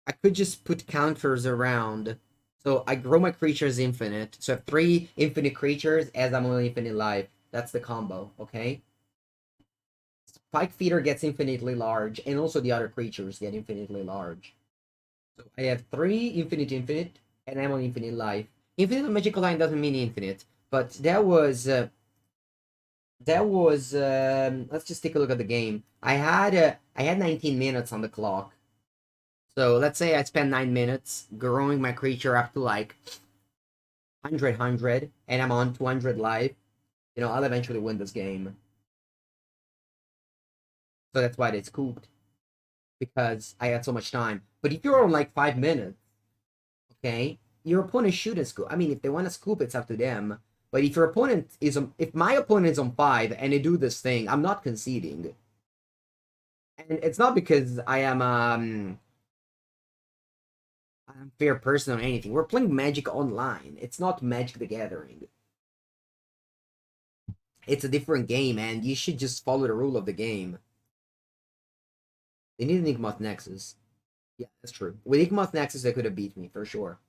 I could just put counters around. So I grow my creatures infinite. So I have 3 infinite creatures as I'm on infinite life. That's the combo, okay? Spike Feeder gets infinitely large, and also the other creatures get infinitely large. So I have 3 infinite, and I'm on infinite life. Infinite magical line doesn't mean infinite, but let's just take a look at the game. I had 19 minutes on the clock. So let's say I spend 9 minutes growing my creature up to like 100, and I'm on 200 life. You know, I'll eventually win this game. So that's why they scooped. Because I had so much time. But if you're on like 5 minutes, okay, your opponent shouldn't scoop. I mean, if they want to scoop, it's up to them. But if your opponent is on, if my opponent is on 5 and they do this thing, I'm not conceding. And it's not because I am an unfair person or anything. We're playing Magic Online. It's not Magic the Gathering. It's a different game, and you should just follow the rule of the game. They need an Igmoth Nexus. Yeah, that's true. With Igmoth Nexus, they could have beat me for sure.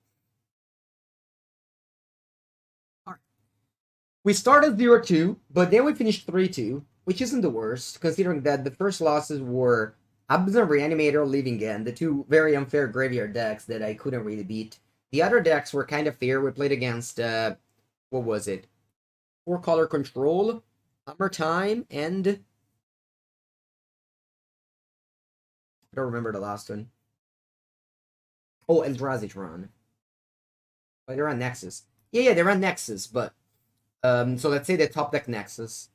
Alright. We started 0-2, but then we finished 3-2, which isn't the worst, considering that the first losses were Absent Reanimator, Living End, the two very unfair graveyard decks that I couldn't really beat. The other decks were kind of fair. We played against, what was it? 4-color Control, Summer Time, and I don't remember the last one. Oh, Eldrazi run. Oh, they run Nexus. Yeah, they run Nexus, but so let's say the top deck Nexus.